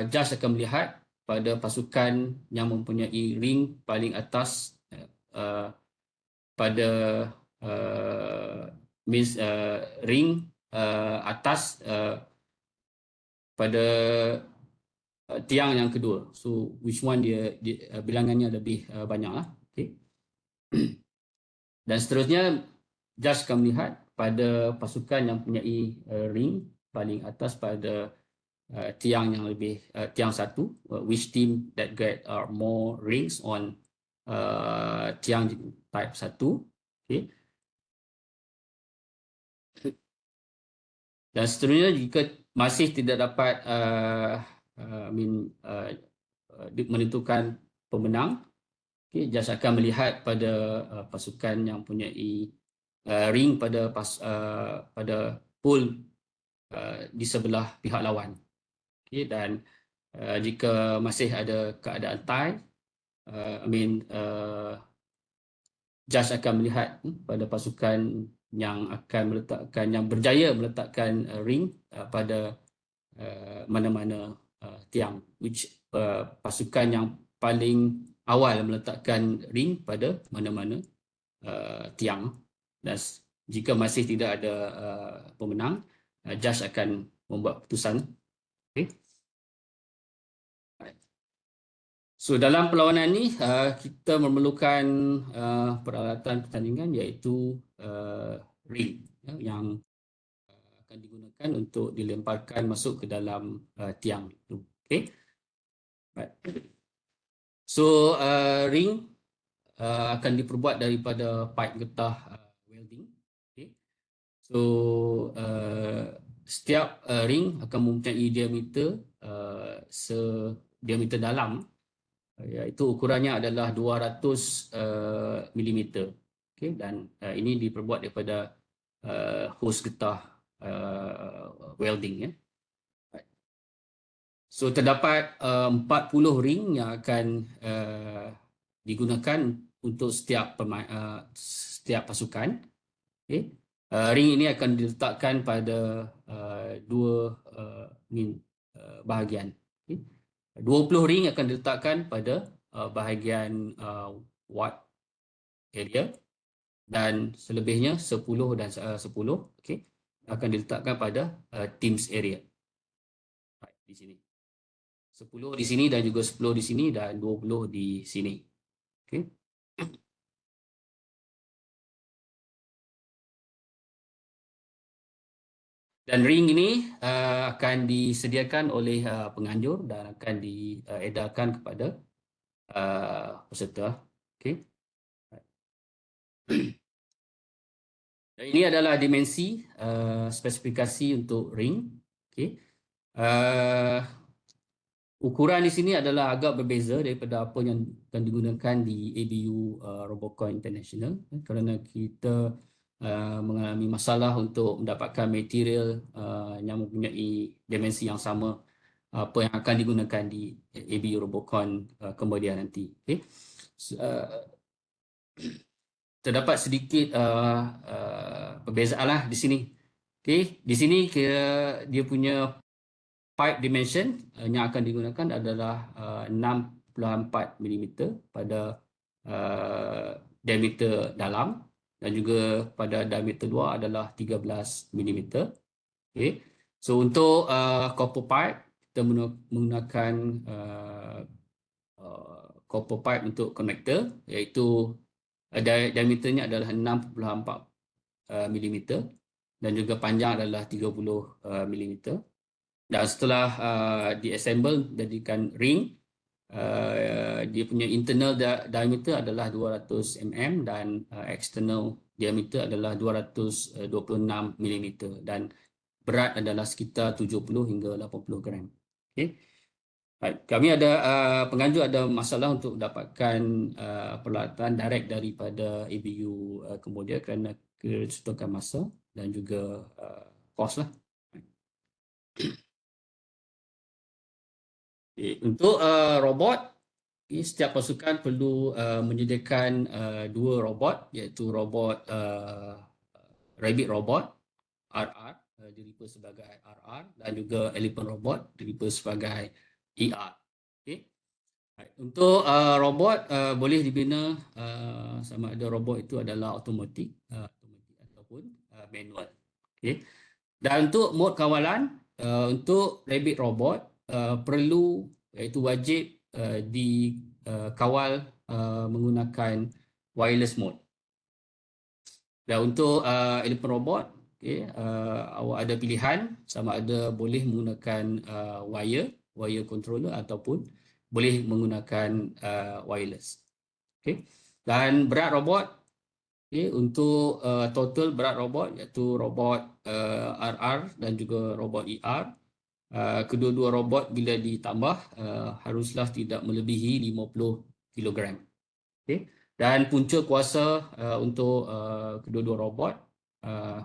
[SPEAKER 4] judge akan melihat pada pasukan yang mempunyai ring paling atas pada ring atas pada tiang yang kedua. So which one dia bilangannya lebih banyak lah. Okay. Dan seterusnya judge akan melihat pada pasukan yang mempunyai ring paling atas pada tiang yang lebih tiang satu, which team that get more rings on tiang type 1. Okay. Dan seterusnya jika masih tidak dapat menentukan pemenang, judge akan melihat pada pasukan yang mempunyai ring pada pool di sebelah pihak lawan. Dan jika masih ada keadaan tie, judge akan melihat pada pasukan yang berjaya meletakkan ring pada mana-mana tiang, pasukan yang paling awal meletakkan ring pada mana-mana tiang. Dan jika masih tidak ada pemenang, judge akan membuat keputusan. Okay. So dalam perlawanan ni kita memerlukan peralatan pertandingan iaitu ring yang akan digunakan untuk dilemparkan masuk ke dalam tiang itu. Okay. Right. So ring akan diperbuat daripada pipe getah welding. Okay. So setiap ring akan mempunyai diameter diameter dalam, iaitu ukurannya adalah 200 mm. Okay, dan ini diperbuat daripada hose getah welding. Ya. So terdapat 40 ring yang akan digunakan untuk setiap pasukan. Okay. Ring ini akan diletakkan pada dua bahagian. Okay. 20 ring akan diletakkan pada bahagian wide area, dan selebihnya 10 dan 10 okay, akan diletakkan pada teams area. Di sini 10 di sini dan juga 10 di sini dan 20 di sini. Okay. Dan ring ini akan disediakan oleh penganjur dan akan diedarkan kepada peserta. Okay. Dan ini adalah dimensi spesifikasi untuk ring. Okay. Ukuran di sini adalah agak berbeza daripada apa yang akan digunakan di ABU Robocon International, kerana kita mengalami masalah untuk mendapatkan material yang mempunyai dimensi yang sama apa yang akan digunakan di ABU Robocon kemudian nanti. Okay. Terdapat sedikit perbezaan lah di sini. Okay. Di sini dia punya pipe dimension yang akan digunakan adalah 64 mm pada diameter dalam, dan juga pada diameter luar adalah 13 mm. Okay. So untuk copper pipe, kita menggunakan copper pipe untuk connector, iaitu diameternya adalah 6.4 mm dan juga panjang adalah 30 mm. Dan setelah diassemble jadikan ring, dia punya internal diameter adalah 200 mm dan external diameter adalah 226 mm dan berat adalah sekitar 70 hingga 80 gram. Okay. Baik, kami ada penganjur ada masalah untuk dapatkan peralatan direct daripada ABU Cambodia kerana kesetukan masa dan juga kos lah. Untuk robot, setiap pasukan perlu menyediakan dua robot, iaitu robot Rabbit Robot RR, diripa sebagai RR, dan juga Elephant Robot diripa sebagai ER. Okay. Untuk robot boleh dibina sama ada robot itu adalah automatik ataupun manual. Okay. Dan untuk mod kawalan, untuk Rabbit Robot perlu, iaitu wajib dikawal menggunakan wireless mode. Dan untuk Elephant Robot, okay, awak ada pilihan sama ada boleh menggunakan wire controller ataupun boleh menggunakan wireless. Okay. Dan berat robot, okay, untuk total berat robot iaitu robot RR dan juga robot ER kedua-dua robot bila ditambah haruslah tidak melebihi 50 kg. Okay. Dan punca kuasa untuk kedua-dua robot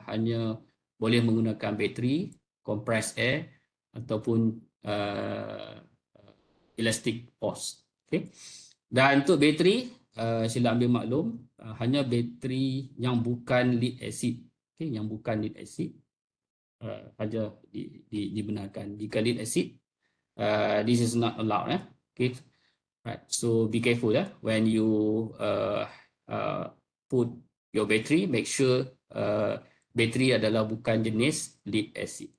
[SPEAKER 4] hanya boleh menggunakan bateri, compressed air ataupun elastic force. Okay. Dan untuk bateri, sila ambil maklum, hanya bateri yang bukan lead acid, okay, yang bukan lead acid saja dibenarkan. Jika lead acid, this is not allowed. Okay. Right. So be careful when you put your battery, make sure bateri adalah bukan jenis lead acid.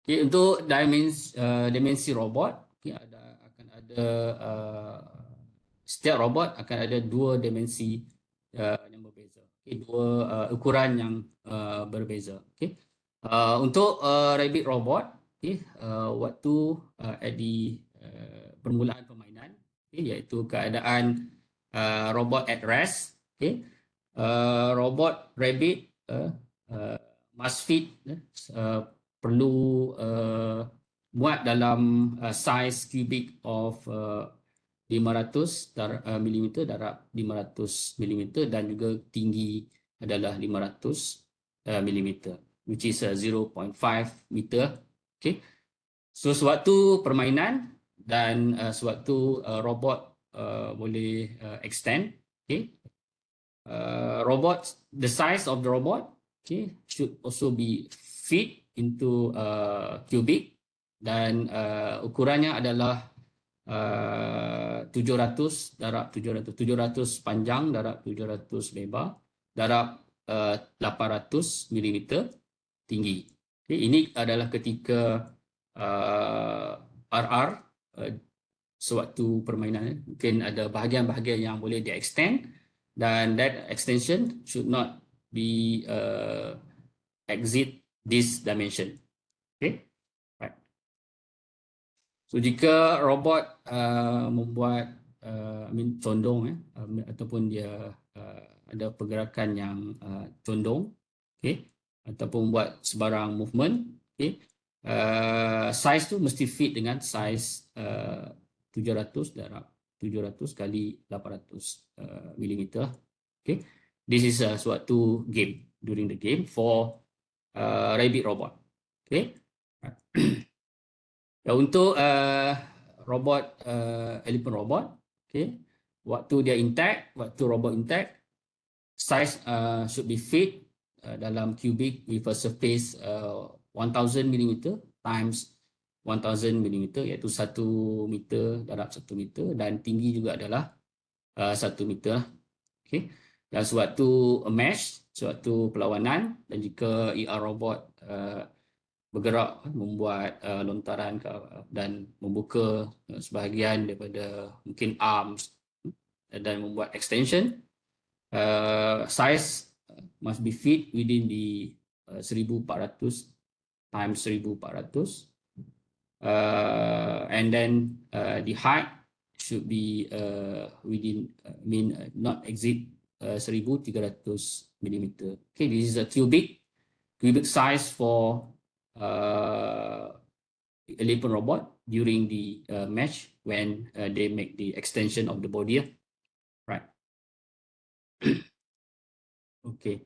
[SPEAKER 4] Okay, untuk dimensi robot, okay, akan ada setiap robot akan ada dua dimensi yang berbeza. Okay, dua ukuran yang berbeza. Okay. Untuk rabbit robot, okay, waktu at the permulaan permainan, okay, iaitu keadaan robot at rest, okay, robot rabbit must fit perlu muat dalam size cubic of 500 mm darab 500 mm dan juga tinggi adalah 500 mm, which is 0.5 meter. Okay. So sewaktu permainan dan sewaktu robot boleh extend, okay, the size of the robot, okay, should also be fit into cubic dan ukurannya adalah 700 darab 700 panjang darab 700 lebar darab 800 mm tinggi. Okay, ini adalah ketika RR sewaktu permainan. Mungkin ada bahagian-bahagian yang boleh di-extend dan that extension should not be exit this dimension. Okay. Right. So jika robot membuat condong ataupun dia ada pergerakan yang condong, okay, ataupun buat sebarang movement, okay, size tu mesti fit dengan size 700 darab 700 kali 800 mm. Okay. This is suatu game, during the game for rabbit robot. Okay. Untuk robot elephant robot, okay, waktu dia intact, waktu robot intact, size should be fit dalam cubic with a surface 1000 mm times 1000 mm, iaitu 1 meter darab 1 meter dan tinggi juga adalah 1 meter. Okay. Dan sewaktu match, sewaktu perlawanan dan jika ER robot bergerak membuat lontaran dan membuka sebahagian daripada mungkin arms dan membuat extension, size must be fit within the 1400 times 1400 and then the height should be within not exceed 1300 mm. Okay, this is a cubic size for elephant robot during the match when they make the extension of the body. Right. Okay.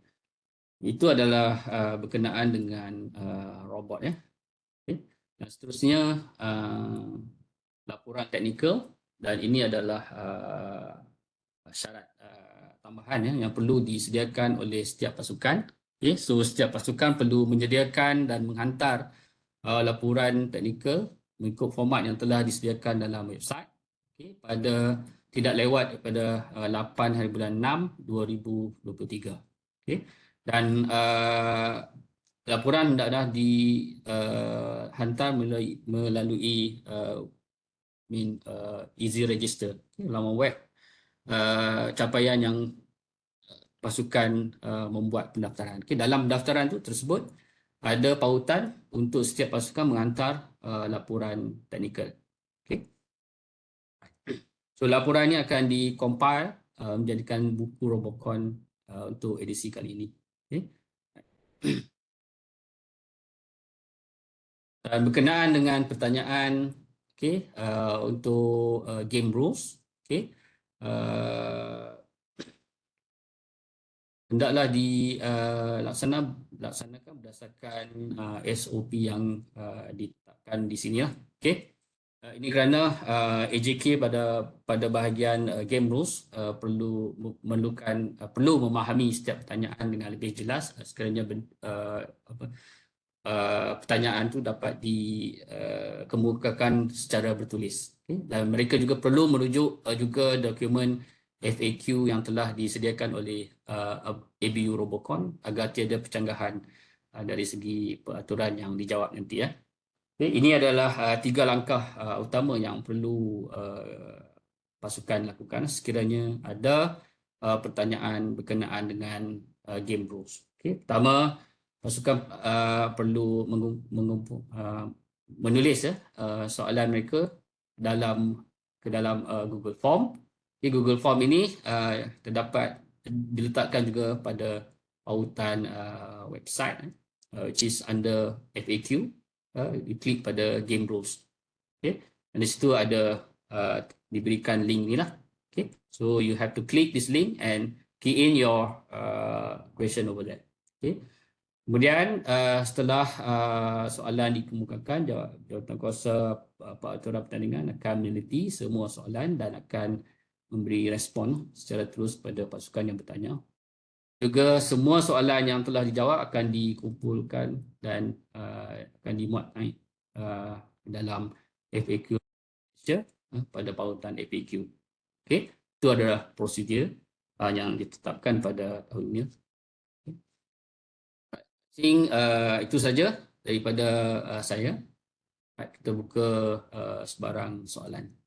[SPEAKER 4] Itu adalah berkenaan dengan robot ya. Okay. Dan seterusnya laporan teknikal dan ini adalah syarat tambahan ya yang perlu disediakan oleh setiap pasukan. Okay, so setiap pasukan perlu menyediakan dan menghantar laporan teknikal mengikut format yang telah disediakan dalam website. Okay, tidak lewat daripada 8 hari bulan 6 2023. Okay, dan laporan dah dihantar melalui easy register, okay, laman web capaian yang pasukan membuat pendaftaran. Okay, dalam pendaftaran tu tersebut ada pautan untuk setiap pasukan menghantar laporan teknikal. Okay. So laporan ini akan dikompil menjadikan buku Robocon untuk edisi kali ini. Okay. Dan berkenaan dengan pertanyaan untuk game rules, hendaklah dilaksanakan berdasarkan SOP yang ditetapkan di sini lah. Ini kerana AJK pada bahagian game rules perlu memahami setiap pertanyaan dengan lebih jelas sekiranya pertanyaan itu dapat dikemukakan secara bertulis. Dan mereka juga perlu merujuk juga dokumen FAQ yang telah disediakan oleh ABU Robocon agar tiada percanggahan dari segi peraturan yang dijawab nanti ya. Ini adalah 3 langkah utama yang perlu pasukan lakukan sekiranya ada pertanyaan berkenaan dengan game rules. Pertama, pasukan perlu menulis soalan mereka ke dalam Google Form. Google Form ini diletakkan juga pada pautan website which is under FAQ. Klik pada game rules. Dan di situ ada diberikan link ni lah. So you have to click this link and key in your question over there. Kemudian setelah soalan dikemukakan, jawatankuasa peraturan pertandingan akan meneliti semua soalan dan akan memberi respon secara terus pada pasukan yang bertanya. Juga semua soalan yang telah dijawab akan dikumpulkan dan akan dimuat naik dalam FAQ pada pautan FAQ. Itu adalah prosedur yang ditetapkan pada tahun ini. Itu saja daripada saya. Kita buka sebarang soalan.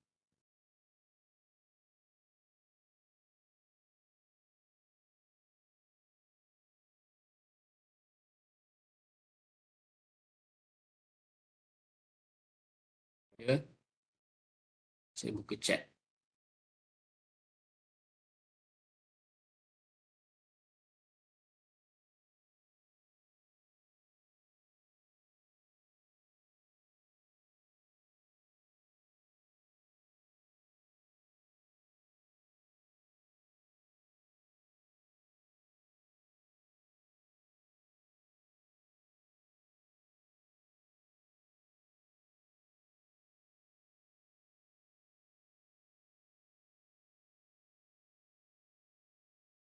[SPEAKER 4] Saya buka chat.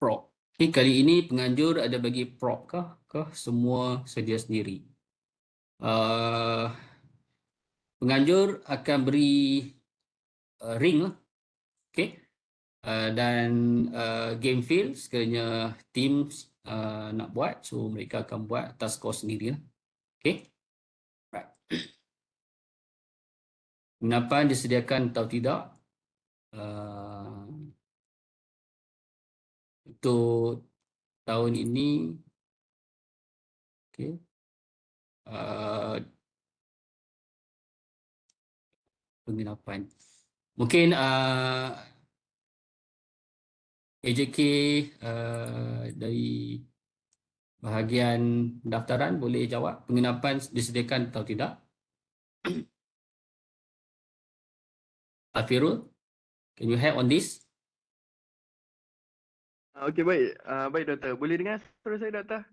[SPEAKER 4] Prop. Kali ini penganjur ada bagi prop kah semua sedia sendiri? Penganjur akan beri ring lah. Dan game field sekiranya team nak buat, so mereka akan buat atas kos sendiri lah. Right. Penginapan disediakan atau tidak? Untuk tahun ini penginapan mungkin AJK dari bahagian pendaftaran boleh jawab penginapan disediakan atau tidak. Afirul, can you help on this?
[SPEAKER 5] Okey, baik. Baik doktor. Boleh dengar suara saya doktor?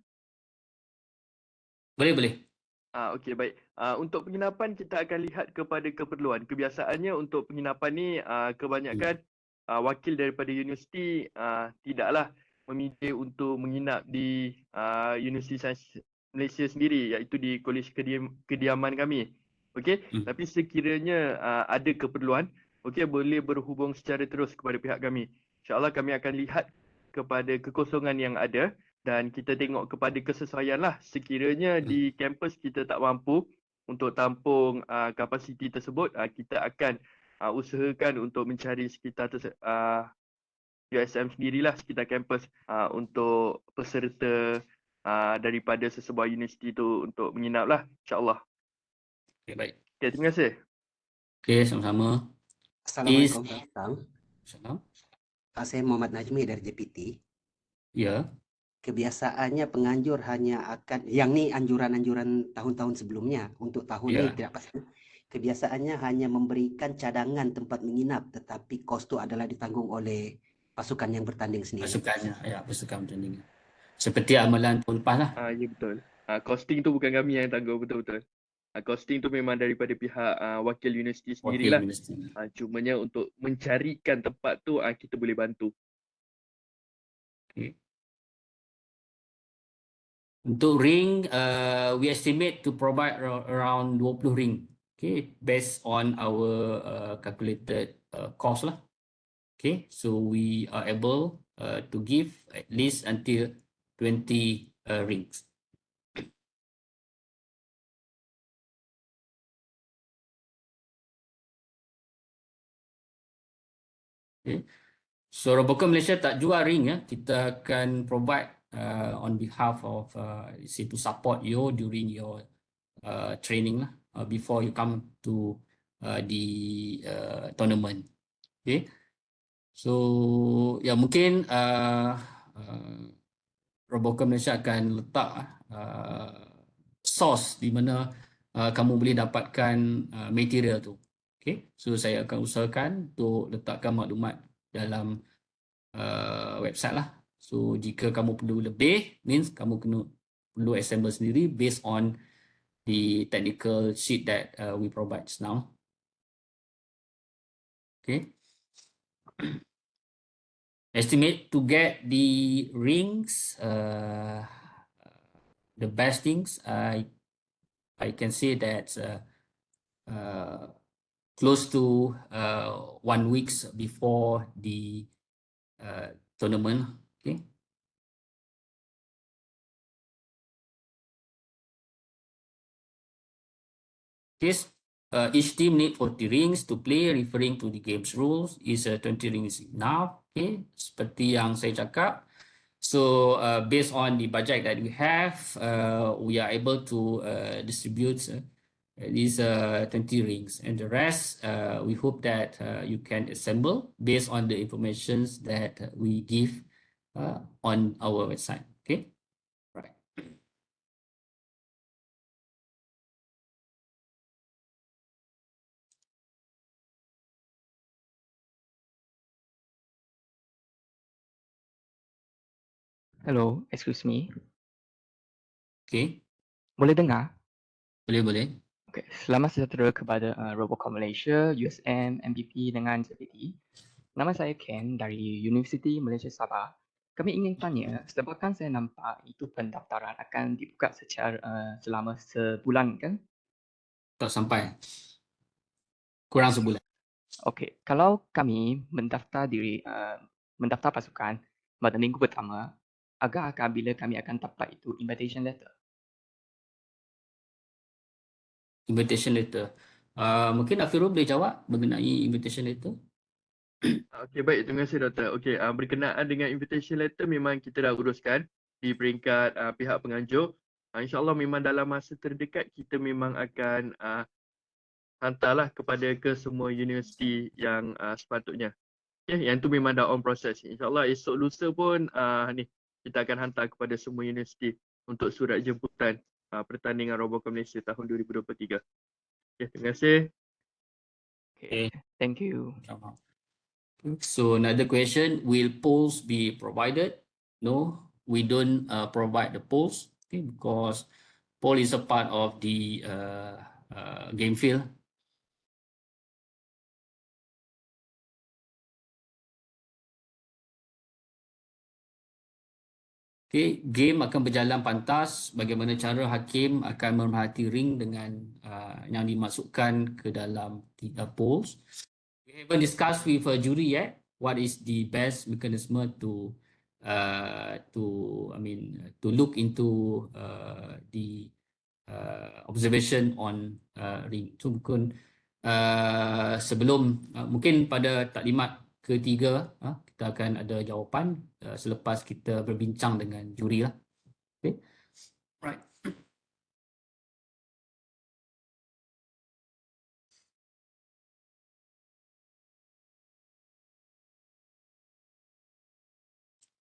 [SPEAKER 4] Boleh.
[SPEAKER 5] Okey, baik. Untuk penginapan kita akan lihat kepada keperluan. Kebiasaannya untuk penginapan ni kebanyakan wakil daripada universiti tidaklah memilih untuk menginap di Universiti Sains Malaysia sendiri, iaitu di kolej kediaman kami. Okey, tapi sekiranya ada keperluan, okey, boleh berhubung secara terus kepada pihak kami. InsyaAllah kami akan lihat kepada kekosongan yang ada dan kita tengok kepada kesesuaian lah. Sekiranya di kampus kita tak mampu untuk tampung kapasiti tersebut, kita akan usahakan untuk mencari sekitar USM sendirilah, sekitar kampus untuk peserta daripada sesebuah universiti itu untuk menginap lah, insyaAllah.
[SPEAKER 4] Okay, baik.
[SPEAKER 5] Okay, terima kasih.
[SPEAKER 4] Okay, sama-sama.
[SPEAKER 6] Assalamualaikum Kang.
[SPEAKER 4] Salam.
[SPEAKER 6] Saya Muhammad Najmi dari JPT.
[SPEAKER 4] Ya.
[SPEAKER 6] kebiasaannya penganjur hanya akan, yang ni anjuran-anjuran tahun-tahun sebelumnya, untuk tahun ni
[SPEAKER 4] Ya,
[SPEAKER 6] tidak pasti. Kebiasaannya hanya memberikan cadangan tempat menginap, tetapi kos tu adalah ditanggung oleh pasukan yang bertanding sendiri.
[SPEAKER 4] pasukannya, ya, pasukan pertandingan. Seperti amalan tahun lepas lah.
[SPEAKER 5] Ya betul. Costing tu bukan kami yang tanggung, betul-betul. Costing tu memang daripada pihak wakil universiti
[SPEAKER 4] Wakil
[SPEAKER 5] sendirilah.
[SPEAKER 4] universiti.
[SPEAKER 5] Cumanya untuk mencarikan tempat tu kita boleh bantu.
[SPEAKER 4] Okay. Untuk ring, we estimate to provide around 20 ring. Okay, based on our calculated cost lah. Okay, so we are able to give at least until 20 rings. Okay. So Robocon Malaysia tak jual ring ya. Kita akan provide on behalf of to support you during your training lah, before you come to the tournament. Okay. So ya mungkin Robocon Malaysia akan letak source di mana kamu boleh dapatkan material tu. Okay. So saya akan usahakan untuk letakkan maklumat dalam website lah. So jika kamu perlu lebih, means kamu perlu assemble sendiri based on the technical sheet that we provide now. Okay. Estimate to get the rings. The best things I can say that close to 1 week before the tournament. Okay. This each team need 40 rings to play, referring to the game's rules. Is 20 rings enough? Okay, seperti yang saya cakap. So based on the budget that we have, we are able to distribute at least 20 rings, and the rest we hope that you can assemble based on the informations that we give on our website. Okay, right.
[SPEAKER 7] Hello, excuse me.
[SPEAKER 4] Okay,
[SPEAKER 7] Boleh dengar?
[SPEAKER 4] boleh.
[SPEAKER 7] Okay. Selamat sejahtera kepada Robocon Malaysia, USM, MBP dengan JPT. Nama saya Ken dari Universiti Malaysia Sabah. Kami ingin tanya, sebabkan saya nampak itu pendaftaran akan dibuka secara selama sebulan kan?
[SPEAKER 4] Tak sampai. Kurang sebulan.
[SPEAKER 7] Okey, kalau kami mendaftar pasukan pada minggu pertama, agak-agak bila kami akan dapat itu invitation letter?
[SPEAKER 4] Invitation letter. Mungkin Afirul boleh jawab mengenai invitation letter.
[SPEAKER 5] Okey, baik. Terima kasih Doktor. Okey, berkenaan dengan invitation letter memang kita dah uruskan di peringkat pihak penganjur. InsyaAllah memang dalam masa terdekat kita memang akan hantarlah kepada ke semua universiti yang sepatutnya. Okay, yang tu memang dah on process. InsyaAllah esok lusa pun kita akan hantar kepada semua universiti untuk surat jemputan pertandingan Robocon Malaysia tahun 2023. Okay, terima kasih.
[SPEAKER 7] Okay, thank you.
[SPEAKER 4] So another question, will polls be provided? No, we don't provide the polls, okay, because poll is a part of the game field. Okay, game akan berjalan pantas. Bagaimana cara hakim akan memerhati ring dengan yang dimasukkan ke dalam polls. We haven't discussed with a jury yet what is the best mechanism to look into the observation on ring. So mungkin sebelum mungkin pada taklimat ketiga kita akan ada jawapan selepas kita berbincang dengan juri lah. Okay. Right.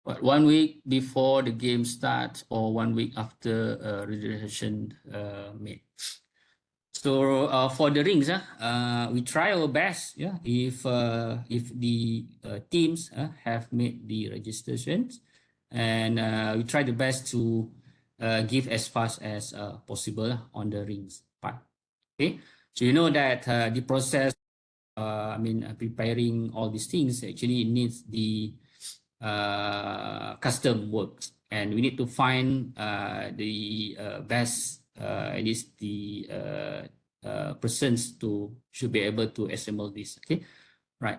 [SPEAKER 4] 1 week before the game starts or 1 week after registration made. So for the rings, we try our best. Yeah, if the teams have made the registrations, and we try the best to give as fast as possible on the rings part. Okay, so you know that the process. Preparing all these things actually needs the custom work, and we need to find the best, at least the persons to should be able to assemble this. Okay, right.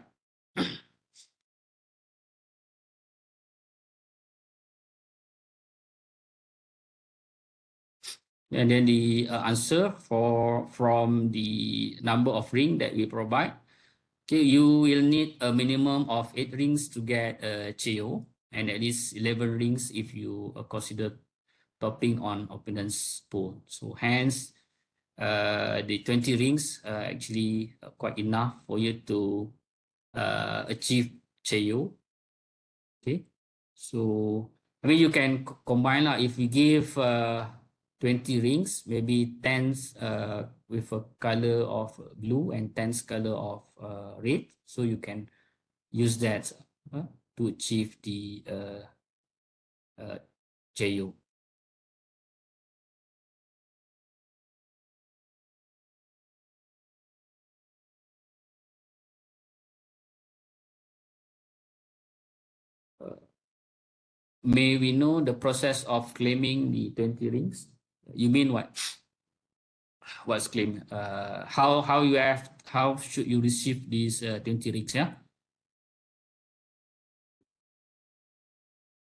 [SPEAKER 4] And then the answer from the number of ring that we provide. Okay, you will need a minimum of 8 rings to get a Cheo, and at least 11 rings if you consider topping on opponent's pool. So hence, the 20 rings actually quite enough for you to achieve Cheo. Okay, so you can combine lah. If we give 20 rings, maybe 10s with a color of blue and 10s color of red, so you can use that to achieve the JU. May we know the process of claiming the 20 rings? You mean what? What's claimed? How should you receive these 20 rings? Yeah.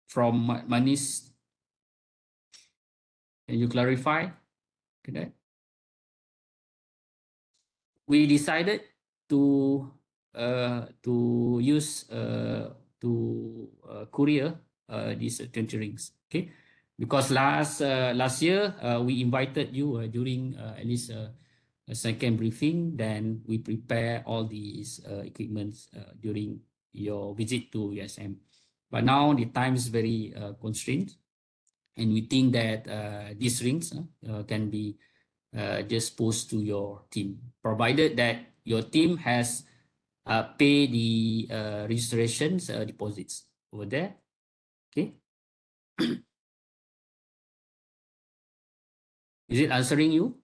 [SPEAKER 4] From Manis, can you clarify? Okay. We decided to use courier these 20 rings. Okay, because last year we invited you during at least a second briefing. Then we prepare all these equipments during your visit to USM. But now the time is very constrained, and we think that these rings can be just post to your team, provided that your team has pay the registrations deposits over there. Okay. Is it answering you?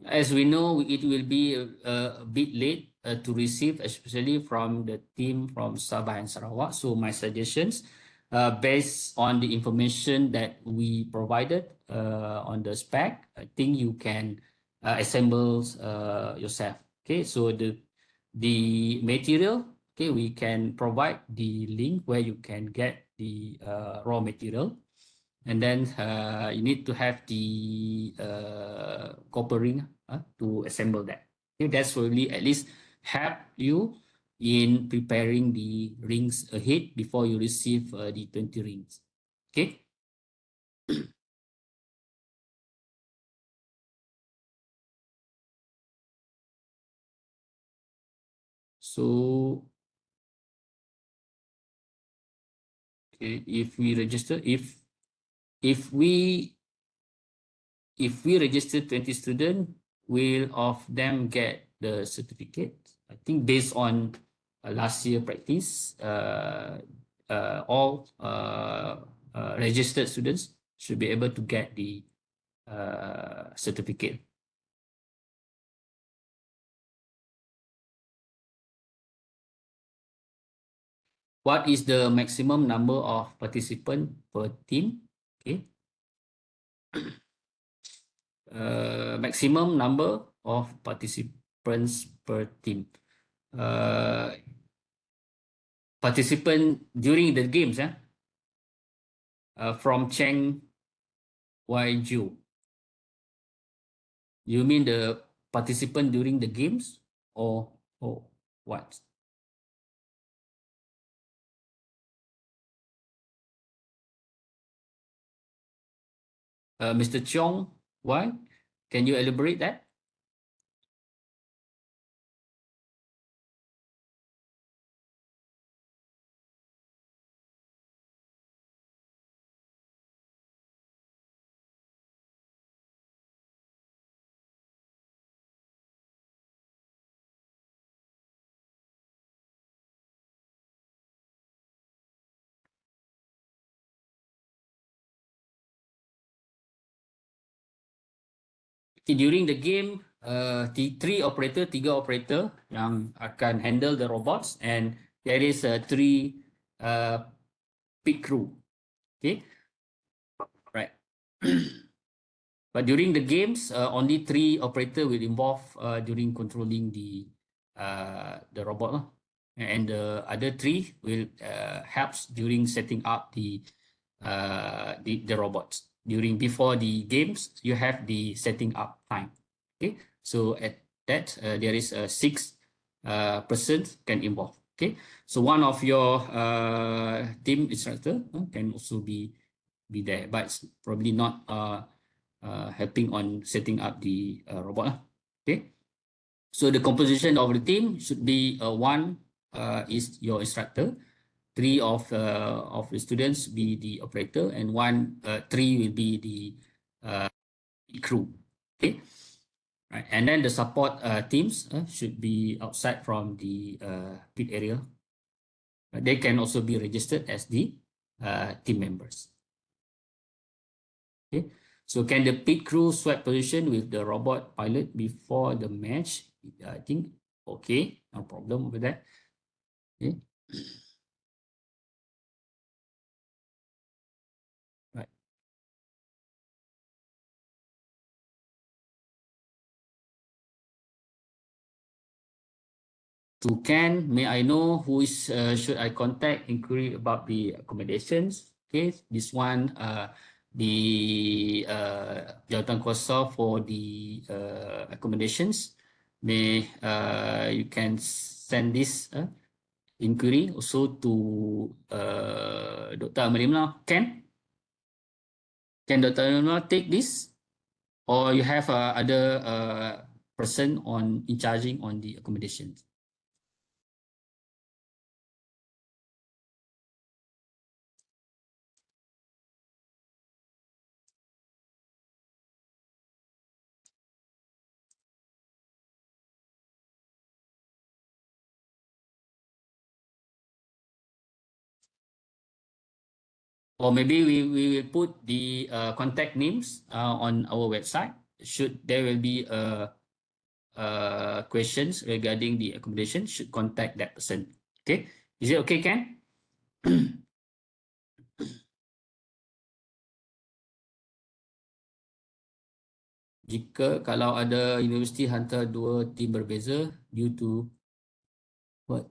[SPEAKER 4] As we know, it will be a bit late to receive, especially from the team from Sabah and Sarawak. So my suggestions, based on the information that we provided on the spec, I think you can assemble yourself. Okay, so the material, okay, we can provide the link where you can get the raw material. And then you need to have the copper ring to assemble that. Okay, that's really at least help you in preparing the rings ahead before you receive the 20 rings. Okay. So, okay, if we register, if we register 20 students, will of them get the certificate? I think based on last year practice, all registered students should be able to get the certificate. What is the maximum number of participants per team? Okay. Maximum number of participants per team. Participant during the games, from Cheng Why Joe? You mean the participant during the games or what? Mr. Chong, why? Can you elaborate that? During the game, tiga operator yang akan handle the robots, and there is three pit crew. Okay, right. But during the games, only three operator will involve during controlling the robot, and the other three will helps during setting up the robots. Before the games, you have the setting up time. Okay, so at that there is six persons can involve. Okay, so one of your team instructor can also be there, but it's probably not helping on setting up the robot. Okay, so the composition of the team should be one is your instructor, three of the students be the operator, and three will be the crew. Okay, right, and then the support teams should be outside from the pit area. They can also be registered as the team members. Okay, so can the pit crew swap position with the robot pilot before the match? I think okay, no problem with that. Okay. Right. To Ken, may I know who is should I contact inquiry about the accommodations? Okay, this one the jawatan kuasa for the accommodations. May you can send this inquiry also to Dr. Amalimla. Can Dr. Amalimla take this, or you have other person in charging on the accommodations? Or maybe we will put the contact names on our website. There will be questions regarding the accommodation, should contact that person. Okay, is it okay, Ken? Jika kalau ada universiti hantar dua tim berbeza due to what?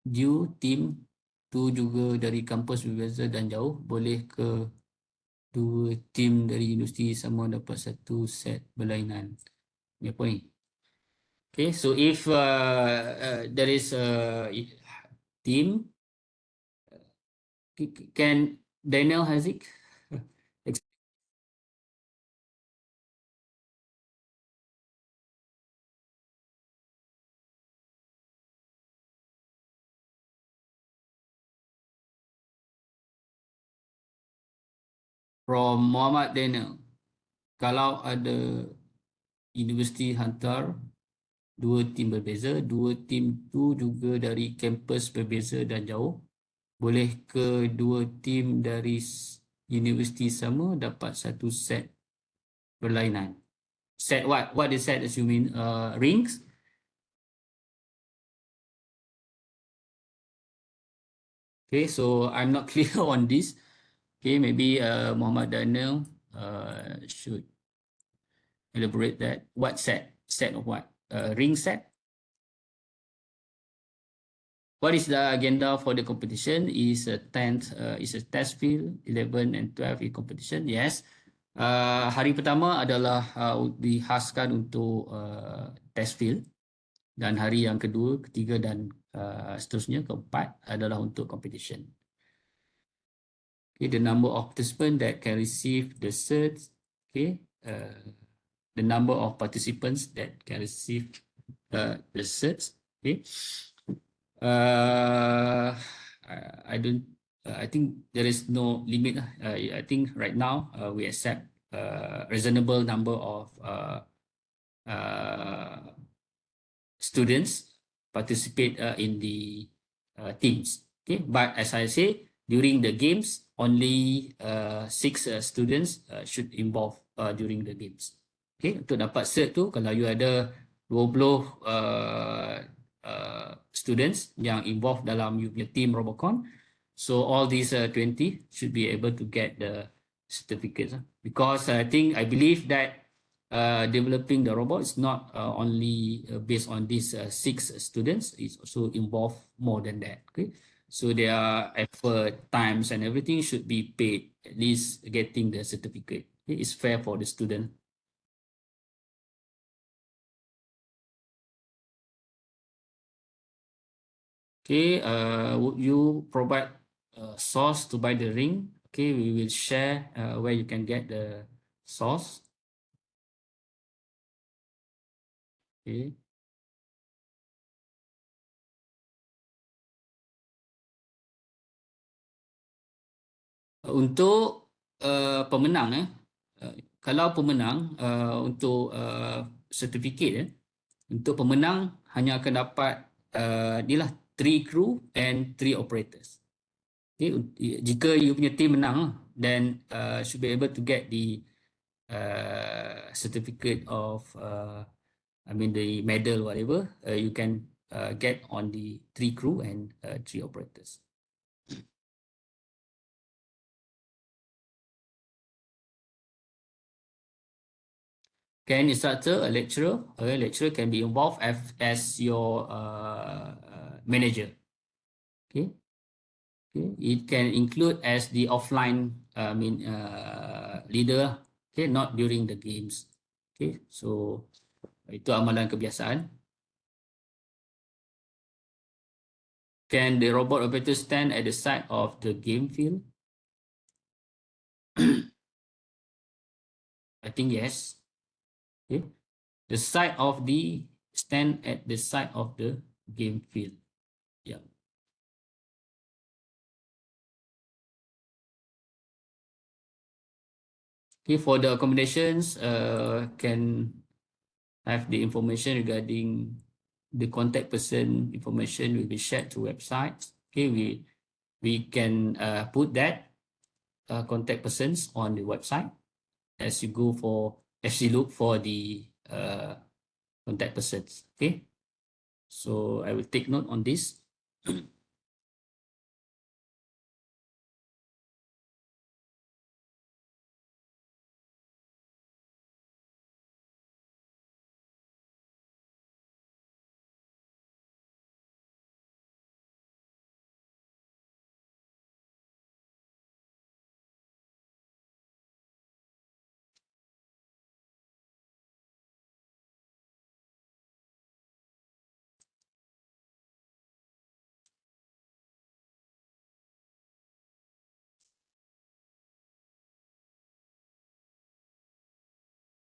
[SPEAKER 4] Due tim tu juga dari kampus berbeza dan jauh, boleh ke dua tim dari universiti sama dapat satu set berlainan? Ni apa ni? Okay, so if there is a team, can Daniel Haziq from Muhammad Daniel, kalau ada universiti hantar dua tim berbeza, dua tim tu juga dari kampus berbeza dan jauh, boleh ke dua tim dari universiti sama dapat satu set berlainan? Set what? What is set as you mean? Rings? Okay, so I'm not clear on this. Okay, maybe Muhammad Daniel should elaborate that. What set? Set of what? Ring set? What is the agenda for the competition? Is a 10th is a test field, 11 and 12 in competition. Yes, Hari pertama adalah dihaskan untuk test field, dan hari yang kedua, ketiga dan seterusnya, keempat adalah untuk competition. Okay, the number of participants that can receive the certs, okay, the number of participants that can receive the certs, okay. I don't. I think there is no limit. I think right now we accept reasonable number of students participate in the teams. Okay, but as I say, during the games, only 6 students should involve during the games. Okay, untuk dapat cert tu, kalau you ada 20 students yang involved dalam you punya team Robocon, so all these 20 should be able to get the certificates. Because I believe that developing the robot is not only based on these 6 students, it's also involved more than that. Okay, so their effort, times, and everything should be paid, at least getting the certificate. Okay? It's fair for the student. Okay, would you provide source to buy the ring? Okay, we will share where you can get the source. Okay. Untuk pemenang, kalau pemenang untuk sertifikat, untuk pemenang hanya akan dapat inilah 3 crew and 3 operators. Okay, jika you punya team menang, then should be able to get the certificate of the medal, whatever you can get on the 3 crew and 3 operators. Can instructor, a lecturer can be involved as your manager. Okay. Okay, it can include as the offline leader. Okay, not during the games. Okay, so itu amalan kebiasaan. Can the robot operator stand at the side of the game field? I think yes. Okay, the side of the stand at the side of the game field. Yeah. Okay, for the accommodations, can have the information regarding the contact person information will be shared through websites. Okay, we can put that contact persons on the website as you look for the contact persons. Okay, so I will take note on this.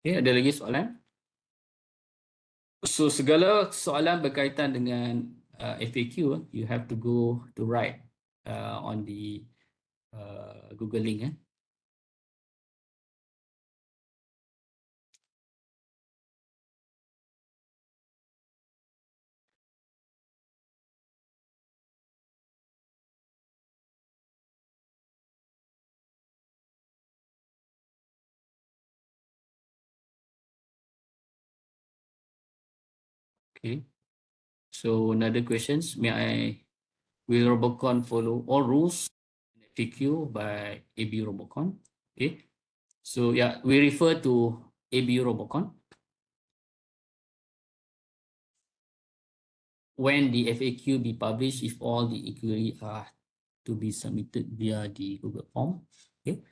[SPEAKER 4] Okay, ada lagi soalan? So segala soalan berkaitan dengan FAQ, you have to go to write on the Google link. Okay. So another questions, will Robocon follow all rules in FAQ by ABU Robocon? Okay. So yeah, we refer to ABU Robocon. When the FAQ be published, if all the inquiry are to be submitted via the Google form. Okay.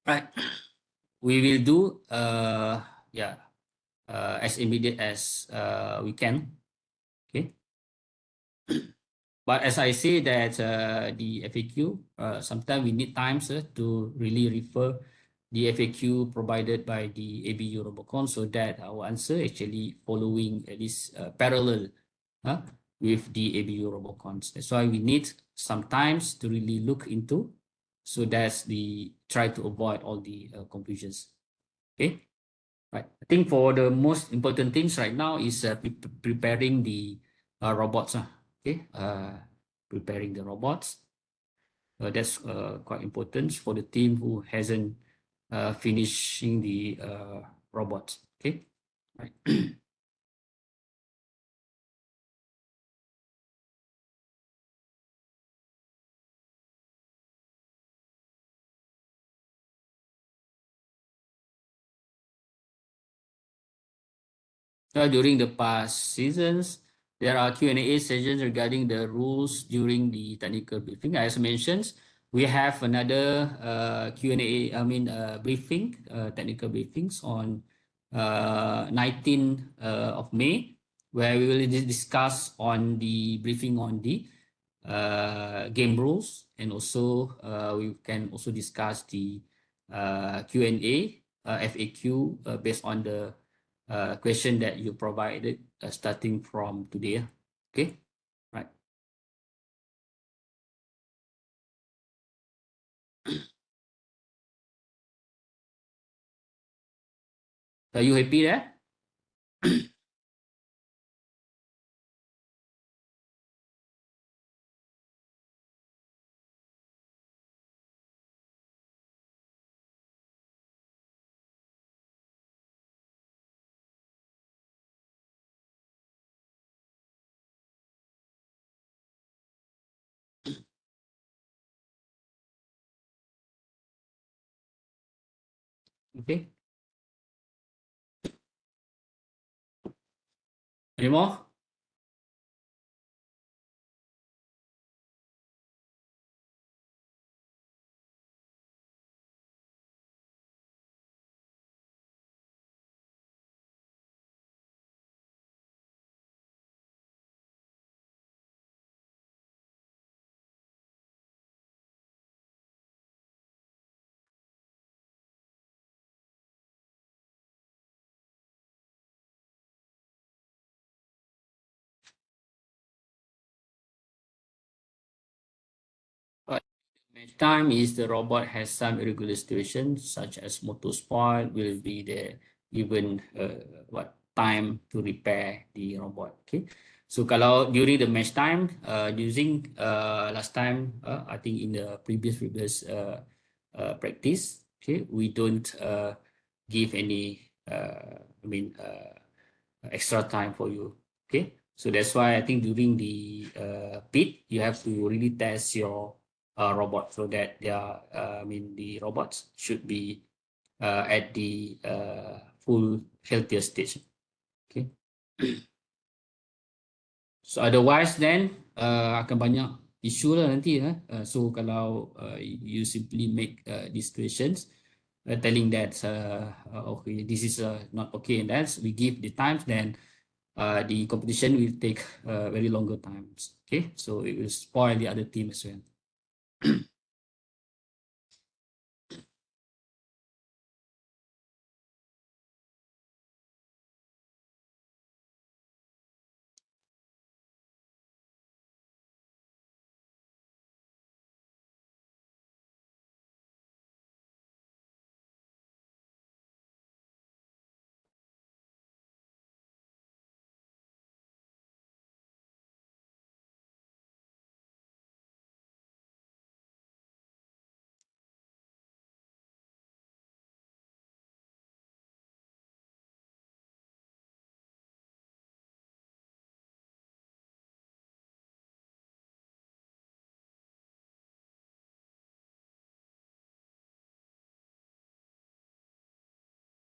[SPEAKER 4] Right. we will do as immediate as we can. Okay. But as I say that the FAQ, sometimes we need times to really refer the FAQ provided by the ABU Robocon so that our answer actually following at least parallel with the ABU Robocons. That's why we need some times to really look into so that we try to avoid all the confusions. Okay. Right. I think for the most important things right now is preparing the robots. Okay. Preparing the robots. That's quite important for the team who hasn't finishing the robots. Okay. Right. During the past seasons, there are Q&A sessions regarding the rules during the technical briefing. As mentioned, we have another Q&A, briefing, technical briefings on 19th of May, where we will discuss on the briefing on the game rules, and also we can also discuss the Q&A, FAQ based on the question that you provided starting from today. Okay, right. Are you happy there? Okay. Any more? Match time is the robot has some irregular situations such as motor spoil, will be there given what time to repair the robot. Okay, so kalau during the match time using last time I think in the previous practice, okay, we don't give any extra time for you. Okay, so that's why I think during the pit you have to really test your robot so that the robots should be at the full healthier stage. Okay. So otherwise then akan banyak isu lah nanti. So kalau you simply make these questions telling that okay, this is not okay, and that's we give the times, then the competition will take very longer times. Okay, so it will spoil the other team as well.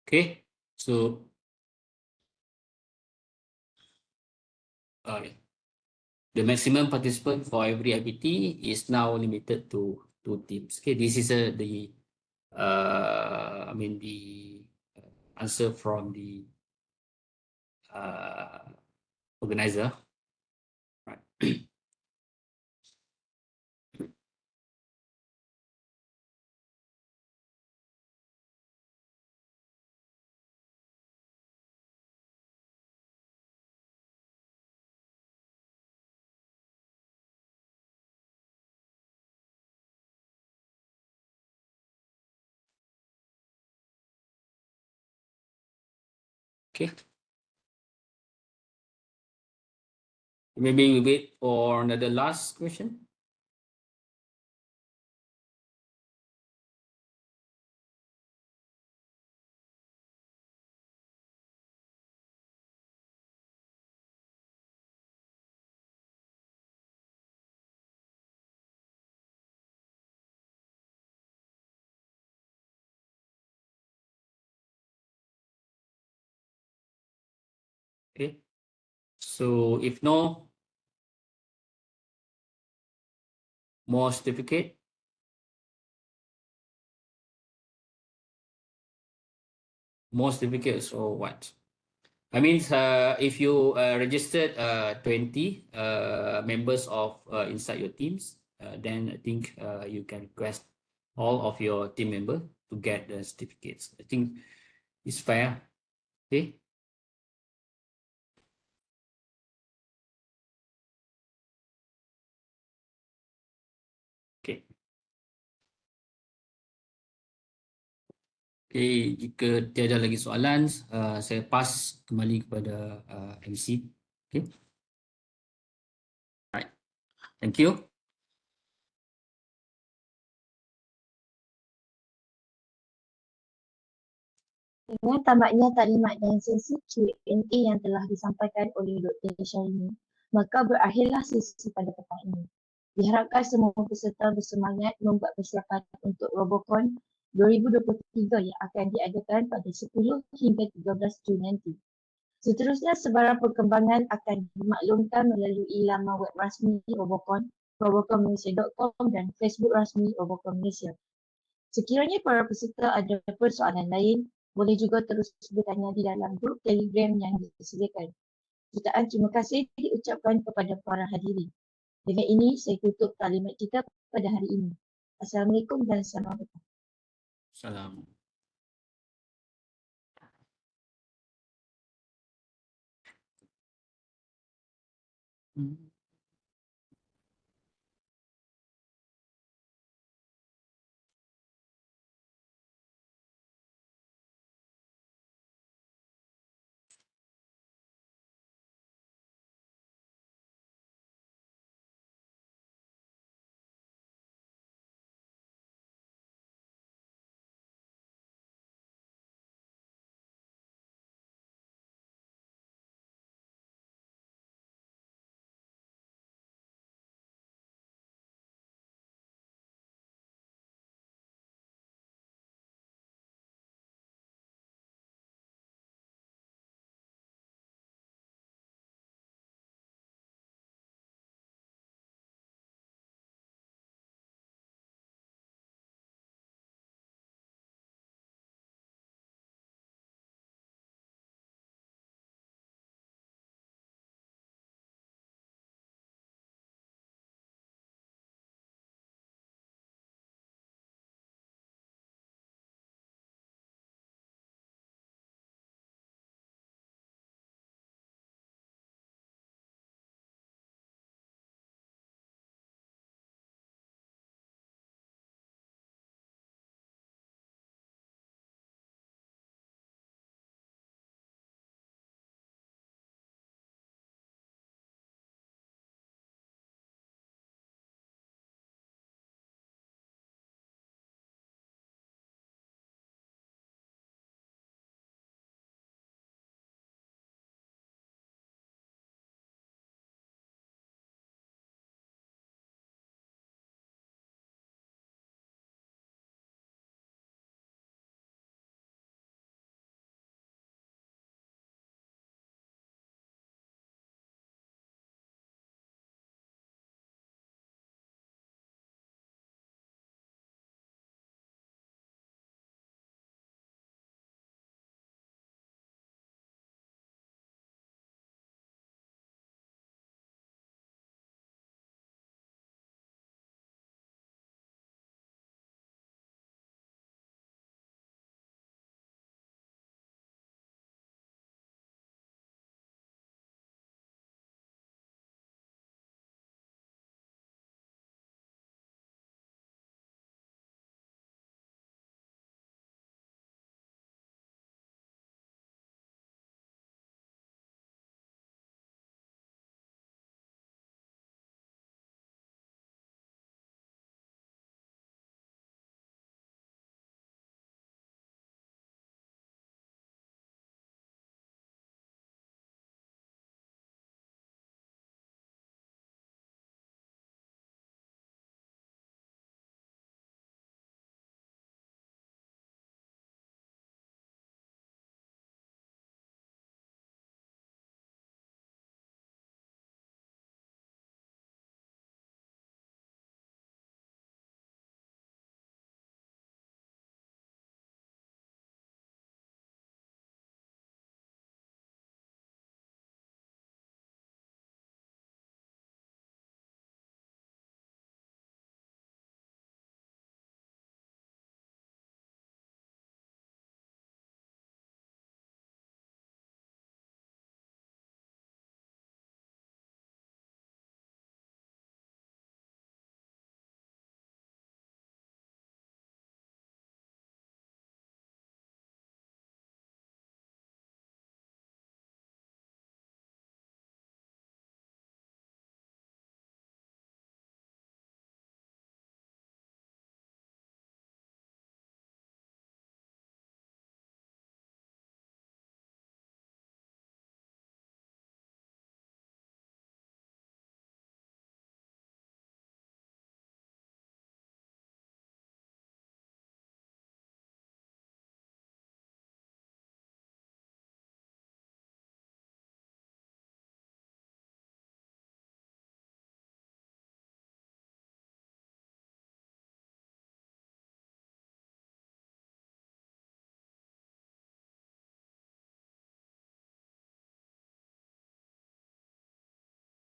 [SPEAKER 4] Okay, so the maximum participant for every IPT is now limited to 2 teams. Okay, this is the the answer from the organizer. Right. Okay. Maybe we wait for another last question. Okay. So if no more certificate, more certificates or what? I mean, if you registered 20 members of inside your teams, then I think you can request all of your team member to get the certificates. I think it's fair. Okay. Okay. Okay, jika tiada lagi soalan, saya pass kembali kepada MC. Okay. Right. Thank you.
[SPEAKER 1] Dengan tamatnya taklimat dan sesi Q&A yang telah disampaikan oleh Dr. Syahrini, maka berakhirlah sesi pada petang ini. Diharapkan semua peserta bersemangat membuat persiapan untuk Robocon 2023 yang akan diadakan pada 10 hingga 13 Jun nanti. Seterusnya, sebarang perkembangan akan dimaklumkan melalui laman web rasmi Robocon, roboconmalaysia.com dan Facebook rasmi Robocon Malaysia. Sekiranya para peserta ada persoalan lain, boleh juga terus bertanya di dalam grup Telegram yang disediakan. Jutaan terima kasih diucapkan kepada para hadirin. Dengan ini, saya tutup taklimat kita pada hari ini. Assalamualaikum dan selamat petang.
[SPEAKER 4] Salam. Hmm.